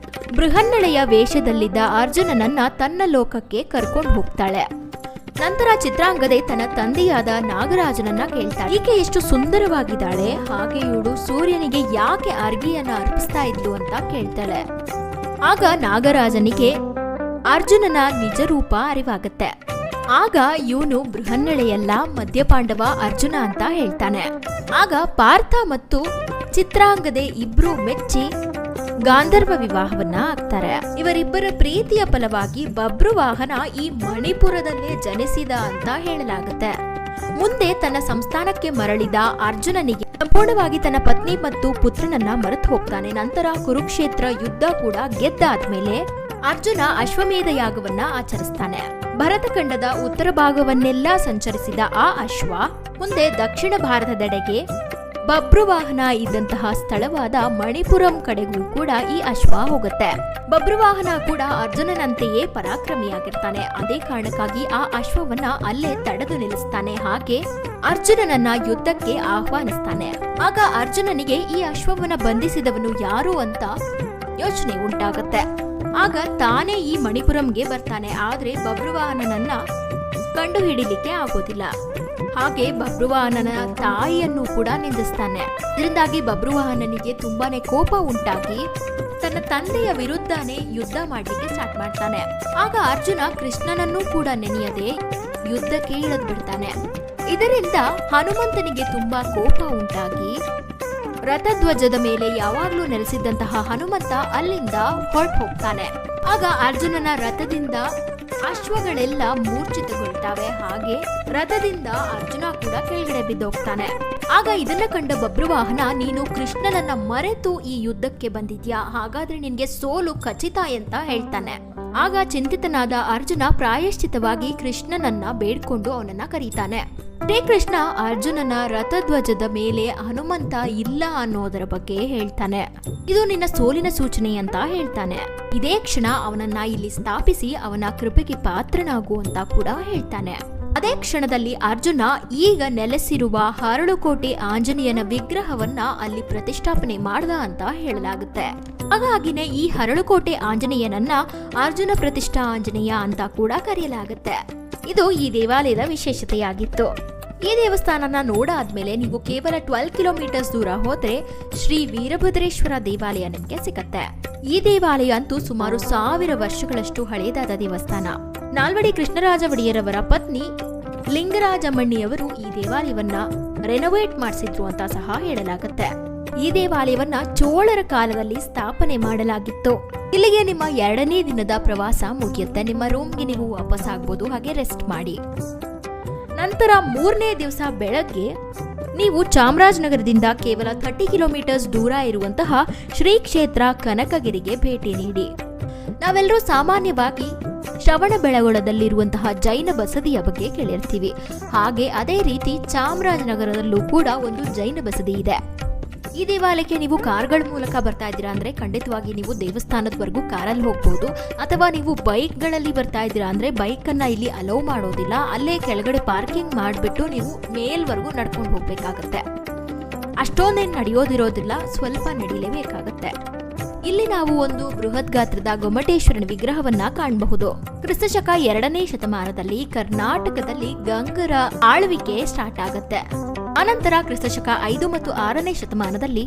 ಬೃಹನ್ನಳೆಯ ವೇಷದಲ್ಲಿದ್ದ ಅರ್ಜುನನನ್ನ ತನ್ನ ಲೋಕಕ್ಕೆ ಕರ್ಕೊಂಡು ಹೋಗ್ತಾಳೆ. ನಂತರ ಚಿತ್ರಾಂಗದೆ ತನ್ನ ತಂದೆಯಾದ ನಾಗರಾಜನನ್ನ ಕೇಳ್ತಾಳೆ, ಈಕೆ ಎಷ್ಟು ಸುಂದರವಾಗಿದ್ದಾಳೆ, ಹಾಗೆ ಇವಳು ಸೂರ್ಯನಿಗೆ ಯಾಕೆ ಅರ್ಘ್ಯೆಯನ್ನ ಅರ್ಪಿಸ್ತಾ ಇದ್ಲು ಅಂತ ಕೇಳ್ತಾಳೆ. ಆಗ ನಾಗರಾಜನಿಗೆ ಅರ್ಜುನನ ನಿಜ ರೂಪ ಅರಿವಾಗತ್ತೆ. ಆಗ ಇವನು ಬೃಹನ್ನಳೆಯಲ್ಲ, ಮಧ್ಯಪಾಂಡವ ಅರ್ಜುನ ಅಂತ ಹೇಳ್ತಾನೆ. ಆಗ ಪಾರ್ಥ ಮತ್ತು ಚಿತ್ರಾಂಗದೆ ಇಬ್ರು ಮೆಚ್ಚಿ ಗಾಂಧರ್ವ ವಿವಾಹವನ್ನ ಆಗ್ತಾರೆ. ಇವರಿಬ್ಬರ ಪ್ರೀತಿಯ ಫಲವಾಗಿ ಬಬ್ರುವಾಹನ ಈ ಮಣಿಪುರದಲ್ಲೇ ಜನಿಸಿದ ಅಂತ ಹೇಳಲಾಗುತ್ತೆ. ಮುಂದೆ ತನ್ನ ಸಂಸ್ಥಾನಕ್ಕೆ ಮರಳಿದ ಅರ್ಜುನನಿಗೆ ಸಂಪೂರ್ಣವಾಗಿ ತನ್ನ ಪತ್ನಿ ಮತ್ತು ಪುತ್ರನನ್ನ ಮರೆತು ಹೋಗ್ತಾನೆ. ನಂತರ ಕುರುಕ್ಷೇತ್ರ ಯುದ್ಧ ಕೂಡ ಗೆದ್ದಾದ್ಮೇಲೆ ಅರ್ಜುನ ಅಶ್ವಮೇಧ ಯಾಗವನ್ನ ಆಚರಿಸ್ತಾನೆ. ಭರತಖಂಡದ ಉತ್ತರ ಭಾಗವನ್ನೆಲ್ಲ ಸಂಚರಿಸಿದ ಆ ಅಶ್ವ ಮುಂದೆ ದಕ್ಷಿಣ ಭಾರತದೆಡೆಗೆ ಬಬ್ರುವಾಹನ ಇದ್ದಂತಹ ಸ್ಥಳವಾದ ಮಣಿಪುರಂ ಕಡೆಗೂ ಕೂಡ ಈ ಅಶ್ವ ಹೋಗುತ್ತೆ. ಬಬ್ರುವಾಹನ ಕೂಡ ಅರ್ಜುನನಂತೆಯೇ ಪರಾಕ್ರಮಿಯಾಗಿರ್ತಾನೆ. ಅದೇ ಕಾರಣಕ್ಕಾಗಿ ಆ ಅಶ್ವವನ್ನ ಅಲ್ಲೇ ತಡೆದು ನಿಲ್ಲಿಸ್ತಾನೆ. ಹಾಗೆ ಅರ್ಜುನನನ್ನ ಯುದ್ಧಕ್ಕೆ ಆಹ್ವಾನಿಸ್ತಾನೆ. ಆಗ ಅರ್ಜುನನಿಗೆ ಈ ಅಶ್ವವನ್ನ ಬಂಧಿಸಿದವನು ಯಾರು ಅಂತ ಯೋಚನೆ ಉಂಟಾಗತ್ತೆ. ಆಗ ತಾನೇ ಈ ಮಣಿಪುರಂಗೆ ಬರ್ತಾನೆ. ಆದ್ರೆ ಬಬ್ರುವಾಹನನನ್ನ ಕಂಡು ಹಿಡಿಲಿಕ್ಕೆ ಆಗೋದಿಲ್ಲ. ಹಾಗೆ ಬಬ್ರುವಾಹನನ ತಾಯಿಯನ್ನು ಕೂಡ ನಿಂದಿಸ್ತಾನೆ. ಇದರಿಂದಾಗಿ ಬಬ್ರುವಾಹನನಿಗೆ ತುಂಬಾನೇ ಕೋಪ ಉಂಟಾಗಿ ತನ್ನ ತಂದೆಯ ವಿರುದ್ಧನೇ ಯುದ್ಧ ಮಾಡ್ಲಿಕ್ಕೆ ಸ್ಟಾರ್ಟ್ ಮಾಡ್ತಾನೆ. ಆಗ ಅರ್ಜುನ ಕೃಷ್ಣನನ್ನು ಕೂಡ ನೆನೆಯದೆ ಯುದ್ಧಕ್ಕೆ ಇಳಿದು ಬಿಡ್ತಾನೆ. ಇದರಿಂದ ಹನುಮಂತನಿಗೆ ತುಂಬಾ ಕೋಪ ಉಂಟಾಗಿ ರಥಧ್ವಜದ ಮೇಲೆ ಯಾವಾಗ್ಲೂ ನೆಲೆಸಿದ್ದಂತಹ ಹನುಮಂತ ಅಲ್ಲಿಂದ ಹೊರಟು ಹೋಗ್ತಾನೆ. ಆಗ ಅರ್ಜುನನ ರಥದಿಂದ ಅಶ್ವಗಳೆಲ್ಲ ಮೂರ್ಛಿತಗೊಳ್ತಾವೆ. ಹಾಗೆ ರಥದಿಂದ ಅರ್ಜುನ ಕೂಡ ಕೆಳಗಡೆ ಬಿದ್ದೋಗ್ತಾನೆ. ಆಗ ಇದನ್ನ ಕಂಡ ಬಬ್ರುವಾಹನ, ನೀನು ಕೃಷ್ಣನನ್ನ ಮರೆತು ಈ ಯುದ್ಧಕ್ಕೆ ಬಂದಿದ್ಯಾ, ಹಾಗಾದ್ರೆ ನಿನ್ಗೆ ಸೋಲು ಖಚಿತ ಅಂತ ಹೇಳ್ತಾನೆ. ಆಗ ಚಿಂತಿತನಾದ ಅರ್ಜುನ ಪ್ರಾಯಶ್ಚಿತವಾಗಿ ಕೃಷ್ಣನನ್ನ ಬೇಡ್ಕೊಂಡು ಅವನನ್ನ ಕರೀತಾನೆ. ಕೃಷ್ಣ ಅರ್ಜುನನ ರಥಧ್ವಜದ ಮೇಲೆ ಹನುಮಂತ ಇಲ್ಲ ಅನ್ನೋದರ ಬಗ್ಗೆ ಹೇಳ್ತಾನೆ. ಇದು ನಿನ್ನ ಸೋಲಿನ ಸೂಚನೆ ಅಂತ ಹೇಳ್ತಾನೆ. ಇದೇ ಕ್ಷಣ ಅವನನ್ನ ಇಲ್ಲಿ ಸ್ಥಾಪಿಸಿ ಅವನ ಕೃಪೆಗೆ ಪಾತ್ರನಾಗು ಅಂತ ಕೂಡ ಹೇಳ್ತಾನೆ. ಅದೇ ಕ್ಷಣದಲ್ಲಿ ಅರ್ಜುನ ಈಗ ನೆಲೆಸಿರುವ ಹರಳುಕೋಟೆ ಆಂಜನೇಯನ ವಿಗ್ರಹವನ್ನ ಅಲ್ಲಿ ಪ್ರತಿಷ್ಠಾಪನೆ ಮಾಡ್ದ ಅಂತ ಹೇಳಲಾಗುತ್ತೆ. ಹಾಗಾಗಿನೇ ಈ ಹರಳುಕೋಟೆ ಆಂಜನೇಯನನ್ನ ಅರ್ಜುನ ಪ್ರತಿಷ್ಠಾ ಆಂಜನೇಯ ಅಂತ ಕೂಡ ಕರೆಯಲಾಗುತ್ತೆ. ಇದು ಈ ದೇವಾಲಯದ ವಿಶೇಷತೆಯಾಗಿತ್ತು. ಈ ದೇವಸ್ಥಾನನ ನೋಡಾದ್ಮೇಲೆ ನೀವು ಕೇವಲ 12 ಕಿಲೋಮೀಟರ್ಸ್ ದೂರ ಹೋದ್ರೆ ಶ್ರೀ ವೀರಭದ್ರೇಶ್ವರ ದೇವಾಲಯ ನಿಮ್ಗೆ ಸಿಗತ್ತೆ. ಈ ದೇವಾಲಯ ಅಂತೂ ಸುಮಾರು 1000 ವರ್ಷಗಳಷ್ಟು ಹಳೆಯದಾದ ದೇವಸ್ಥಾನ. ನಾಲ್ವಡಿ ಕೃಷ್ಣರಾಜ ಒಡೆಯರವರ ಪತ್ನಿ ಲಿಂಗರಾಜಮ್ಮಣ್ಣಿಯವರು ಈ ದೇವಾಲಯವನ್ನ ರೆನೋವೇಟ್ ಮಾಡಿಸಿದ್ರು ಅಂತ ಸಹ ಹೇಳಲಾಗುತ್ತೆ. ಈ ದೇವಾಲಯವನ್ನ ಚೋಳರ ಕಾಲದಲ್ಲಿ ಸ್ಥಾಪನೆ ಮಾಡಲಾಗಿತ್ತು. ಇಲ್ಲಿಗೆ ನಿಮ್ಮ 2ನೇ ದಿನದ ಪ್ರವಾಸ ಮುಗಿಯುತ್ತೆ. ನಿಮ್ಮ ರೂಮ್ಗೆ ನೀವು ವಾಪಸ್ ಆಗ್ಬೋದು, ಹಾಗೆ ರೆಸ್ಟ್ ಮಾಡಿ. ನಂತರ 3ನೇ ದಿವಸ ಬೆಳಗ್ಗೆ ನೀವು ಚಾಮರಾಜನಗರದಿಂದ ಕೇವಲ 30 ಕಿಲೋಮೀಟರ್ಸ್ ದೂರ ಇರುವಂತಹ ಶ್ರೀ ಕ್ಷೇತ್ರ ಕನಕಗಿರಿಗೆ ಭೇಟಿ ನೀಡಿ. ನಾವೆಲ್ಲರೂ ಸಾಮಾನ್ಯವಾಗಿ ಶ್ರವಣಬೆಳಗೊಳದಲ್ಲಿರುವಂತಹ ಜೈನ ಬಸದಿಯ ಬಗ್ಗೆ ಕೇಳಿರ್ತೀವಿ. ಹಾಗೆ ಅದೇ ರೀತಿ ಚಾಮರಾಜನಗರದಲ್ಲೂ ಕೂಡ ಒಂದು ಜೈನ ಬಸದಿ ಇದೆ. ಈ ದೇವಾಲಯಕ್ಕೆ ನೀವು ಕಾರ್ಗಳ ಮೂಲಕ ಬರ್ತಾ ಇದ್ದೀರಾ ಅಂದ್ರೆ ಖಂಡಿತವಾಗಿ ನೀವು ದೇವಸ್ಥಾನದವರೆಗೂ ಕಾರಲ್ಲಿ ಹೋಗ್ಬೋದು. ಅಥವಾ ನೀವು ಬೈಕ್ಗಳಲ್ಲಿ ಬರ್ತಾ ಇದ್ದೀರಾ ಅಂದ್ರೆ ಬೈಕ್ ಅನ್ನ ಇಲ್ಲಿ ಅಲೋ ಮಾಡೋದಿಲ್ಲ. ಅಲ್ಲೇ ಕೆಳಗಡೆ ಪಾರ್ಕಿಂಗ್ ಮಾಡಿಬಿಟ್ಟು ನೀವು ಮೇಲ್ವರೆಗೂ ನಡ್ಕೊಂಡು ಹೋಗ್ಬೇಕಾಗತ್ತೆ. ಅಷ್ಟೊಂದೇನು ನಡೆಯೋದಿರೋದಿಲ್ಲ, ಸ್ವಲ್ಪ ನಡೀಲೇಬೇಕಾಗತ್ತೆ. ಇಲ್ಲಿ ನಾವು ಒಂದು ಬೃಹತ್ ಗಾತ್ರದ ಗೊಮ್ಮಟೇಶ್ವರನ ವಿಗ್ರಹವನ್ನ ಕಾಣಬಹುದು. ಕ್ರಿಸ್ತಶಕ 2ನೇ ಶತಮಾನದಲ್ಲಿ ಕರ್ನಾಟಕದಲ್ಲಿ ಗಂಗರ ಆಳ್ವಿಕೆ ಸ್ಟಾರ್ಟ್ ಆಗತ್ತೆ. ಅನಂತರ ಕ್ರಿಸ್ತಶಕ 5 ಮತ್ತು 6ನೇ ಶತಮಾನದಲ್ಲಿ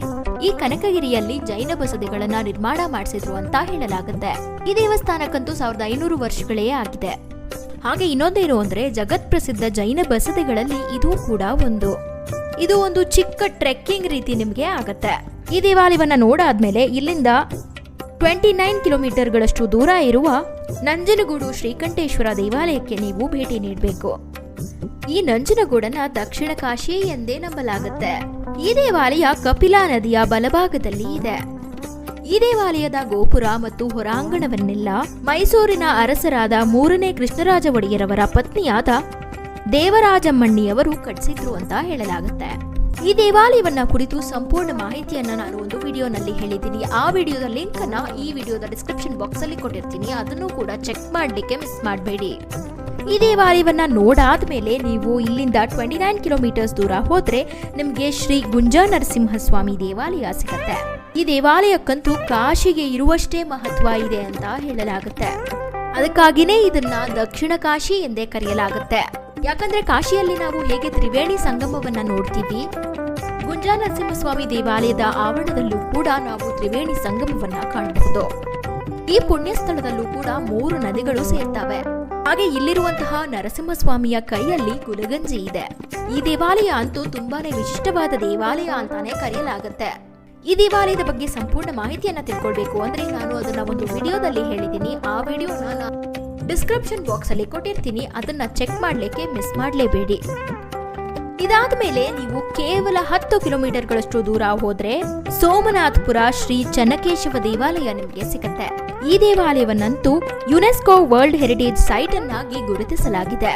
ಈ ಕನಕಗಿರಿಯಲ್ಲಿ ಜೈನ ಬಸದಿಗಳನ್ನ ನಿರ್ಮಾಣ ಮಾಡಿಸಿದ್ರು ಅಂತ ಹೇಳಲಾಗುತ್ತೆ. ಈ ದೇವಸ್ಥಾನಕ್ಕಂತೂ 1500 ವರ್ಷಗಳೇ ಆಗಿದೆ. ಹಾಗೆ ಇನ್ನೊಂದೇನು ಅಂದ್ರೆ ಜಗತ್ ಪ್ರಸಿದ್ಧ ಜೈನ ಬಸದಿಗಳಲ್ಲಿ ಇದು ಒಂದು ಚಿಕ್ಕ ಟ್ರೆಕ್ಕಿಂಗ್ ರೀತಿ ನಿಮ್ಗೆ ಆಗತ್ತೆ. ಈ ದೇವಾಲಯವನ್ನ ನೋಡಾದ್ಮೇಲೆ ಇಲ್ಲಿಂದ 29 ಕಿಲೋಮೀಟರ್ಗಳಷ್ಟು ದೂರ ಇರುವ ನಂಜನಗೂಡು ಶ್ರೀಕಂಠೇಶ್ವರ ದೇವಾಲಯಕ್ಕೆ ನೀವು ಭೇಟಿ ನೀಡಬೇಕು. ಈ ನಂಜನಗೂಡನ್ನ ದಕ್ಷಿಣ ಕಾಶಿ ಎಂದೇ ನಂಬಲಾಗುತ್ತೆ. ಈ ದೇವಾಲಯ ಕಪಿಲಾ ನದಿಯ ಬಲಭಾಗದಲ್ಲಿ ಇದೆ. ಈ ದೇವಾಲಯದ ಗೋಪುರ ಮತ್ತು ಹೊರಾಂಗಣವನ್ನೆಲ್ಲ ಮೈಸೂರಿನ ಅರಸರಾದ 3ನೇ ಕೃಷ್ಣರಾಜ ಒಡೆಯರವರ ಪತ್ನಿಯಾದ ದೇವರಾಜಮ್ಮಣ್ಣಿಯವರು ಕಟ್ಟಿಸಿದ್ರು ಅಂತ ಹೇಳಲಾಗುತ್ತೆ. ಈ ದೇವಾಲಯವನ್ನ ಕುರಿತು ಸಂಪೂರ್ಣ ಮಾಹಿತಿಯನ್ನ ನಾನು ಒಂದು ವಿಡಿಯೋನಲ್ಲಿ ಹೇಳಿದ್ದೀನಿ. ಆ ವಿಡಿಯೋದ ಲಿಂಕ್ ಅನ್ನ ಈ ವಿಡಿಯೋದ ಡಿಸ್ಕ್ರಿಪ್ಷನ್ ಬಾಕ್ಸ್ ಅಲ್ಲಿ ಕೊಟ್ಟಿರ್ತೀನಿ. ಅದನ್ನು ಕೂಡ ಚೆಕ್ ಮಾಡ್ಲಿಕ್ಕೆ ಮಿಸ್ ಮಾಡಬೇಡಿ. ಈ ದೇವಾಲಯವನ್ನ ನೋಡಾದ್ಮೇಲೆ ನೀವು ಇಲ್ಲಿಂದ 29 ಕಿಲೋಮೀಟರ್ಸ್ ದೂರ ಹೋದ್ರೆ ನಿಮ್ಗೆ ಶ್ರೀ ಗುಂಜಾ ನರಸಿಂಹಸ್ವಾಮಿ ದೇವಾಲಯ ಸಿಗತ್ತೆ. ಈ ದೇವಾಲಯಕ್ಕಂತೂ ಕಾಶಿಗೆ ಇರುವಷ್ಟೇ ಮಹತ್ವ ಇದೆ ಅಂತ ಹೇಳಲಾಗುತ್ತೆ. ಅದಕ್ಕಾಗಿನೇ ಇದನ್ನ ದಕ್ಷಿಣ ಕಾಶಿ ಎಂದೇ ಕರೆಯಲಾಗುತ್ತೆ. ಯಾಕಂದ್ರೆ ಕಾಶಿಯಲ್ಲಿ ನಾವು ಹೇಗೆ ತ್ರಿವೇಣಿ ಸಂಗಮವನ್ನ ನೋಡ್ತೀವಿ, ಗುಂಜಾ ನರಸಿಂಹಸ್ವಾಮಿ ದೇವಾಲಯದ ಆವರಣದಲ್ಲೂ ಕೂಡ ನಾವು ತ್ರಿವೇಣಿ ಸಂಗಮವನ್ನ ಕಾಣಬಹುದು. ಈ ಪುಣ್ಯ ಸ್ಥಳದಲ್ಲೂ ಕೂಡ 3 ನದಿಗಳು ಸೇರ್ತವೆ. ಹಾಗೆ ಇಲ್ಲಿರುವಂತಹ ನರಸಿಂಹಸ್ವಾಮಿಯ ಕೈಯಲ್ಲಿ ಗುಲಗಂಜಿ ಇದೆ. ಈ ದೇವಾಲಯ ಅಂತೂ ತುಂಬಾನೇ ವಿಶಿಷ್ಟವಾದ ದೇವಾಲಯ ಅಂತಾನೆ ಕರೆಯಲಾಗುತ್ತೆ. ಈ ದೇವಾಲಯದ ಬಗ್ಗೆ ಸಂಪೂರ್ಣ ಮಾಹಿತಿಯನ್ನ ತಿಳ್ಕೊಳ್ಬೇಕು ಅಂದ್ರೆ ನಾನು ಅದನ್ನ ಒಂದು ವಿಡಿಯೋದಲ್ಲಿ ಹೇಳಿದ್ದೀನಿ. ಆ ವಿಡಿಯೋನ ಡಿಸ್ಕ್ರಿಪ್ಷನ್ ಬಾಕ್ಸ್ ಅಲ್ಲಿ ಕೊಟ್ಟಿರ್ತೀನಿ. ಅದನ್ನ ಚೆಕ್ ಮಾಡ್ಲಿಕ್ಕೆ ಮಿಸ್ ಮಾಡಲೇಬೇಡಿ. ಇದಾದ ಮೇಲೆ ನೀವು ಕೇವಲ 10 ಕಿಲೋಮೀಟರ್ಗಳಷ್ಟು ದೂರ ಹೋದ್ರೆ ಸೋಮನಾಥಪುರ ಶ್ರೀ ಚನ್ನಕೇಶವ ದೇವಾಲಯ ನಿಮಗೆ ಸಿಗುತ್ತೆ. ಈ ದೇವಾಲಯವನ್ನಂತೂ ಯುನೆಸ್ಕೋ ವರ್ಲ್ಡ್ ಹೆರಿಟೇಜ್ ಸೈಟ್ ಅನ್ನಾಗಿ ಗುರುತಿಸಲಾಗಿದೆ.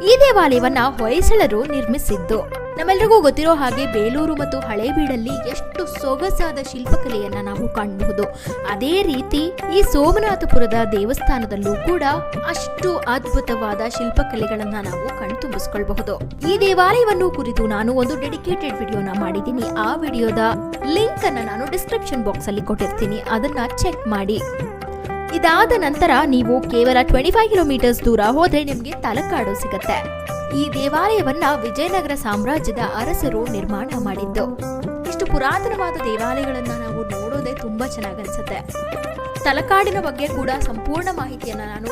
ಈ ದೇವಾಲಯವನ್ನ ಹೊಯ್ಸಳರು ನಿರ್ಮಿಸಿದ್ದು. ನಮ್ಮೆಲ್ಲರಿಗೂ ಗೊತ್ತಿರೋ ಹಾಗೆ ಬೇಲೂರು ಮತ್ತು ಹಳೇಬೀಡಲ್ಲಿ ಎಷ್ಟು ಸೊಗಸಾದ ಶಿಲ್ಪಕಲೆಯನ್ನ ನಾವು ಕಾಣಬಹುದು. ಅದೇ ರೀತಿ ಈ ಸೋಮನಾಥಪುರದ ದೇವಸ್ಥಾನದಲ್ಲೂ ಕೂಡ ಅಷ್ಟು ಅದ್ಭುತವಾದ ಶಿಲ್ಪಕಲೆಗಳನ್ನ ನಾವು ಕಣ್ತುಂಬಿಸಿಕೊಳ್ಳಬಹುದು. ಈ ದೇವಾಲಯವನ್ನು ಕುರಿತು ನಾನು ಒಂದು ಡೆಡಿಕೇಟೆಡ್ ವಿಡಿಯೋನ ಮಾಡಿದ್ದೀನಿ. ಆ ವಿಡಿಯೋದ ಲಿಂಕ್ ಅನ್ನ ನಾನು ಡಿಸ್ಕ್ರಿಪ್ಷನ್ ಬಾಕ್ಸ್ ಅಲ್ಲಿ ಕೊಟ್ಟಿರ್ತೀನಿ. ಅದನ್ನ ಚೆಕ್ ಮಾಡಿ. ಇದಾದ ನಂತರ ನೀವು ಕೇವಲ 25 ಕಿಲೋಮೀಟರ್ಸ್ ದೂರ ಹೋದ್ರೆ ನಿಮ್ಗೆ ತಲಕಾಡು ಸಿಗತ್ತೆ. ಈ ದೇವಾಲಯವನ್ನ ವಿಜಯನಗರ ಸಾಮ್ರಾಜ್ಯದ ಅರಸರು ನಿರ್ಮಾಣ ಮಾಡಿದ್ದು. ಇಷ್ಟು ಪುರಾತನವಾದ ದೇವಾಲಯಗಳನ್ನ ನಾವು ನೋಡೋದೇ ತುಂಬಾ ಚೆನ್ನಾಗಿ ಅನ್ಸುತ್ತೆ. ತಲಕಾಡಿನ ಬಗ್ಗೆ ಕೂಡ ಸಂಪೂರ್ಣ ಮಾಹಿತಿಯನ್ನ ನಾನು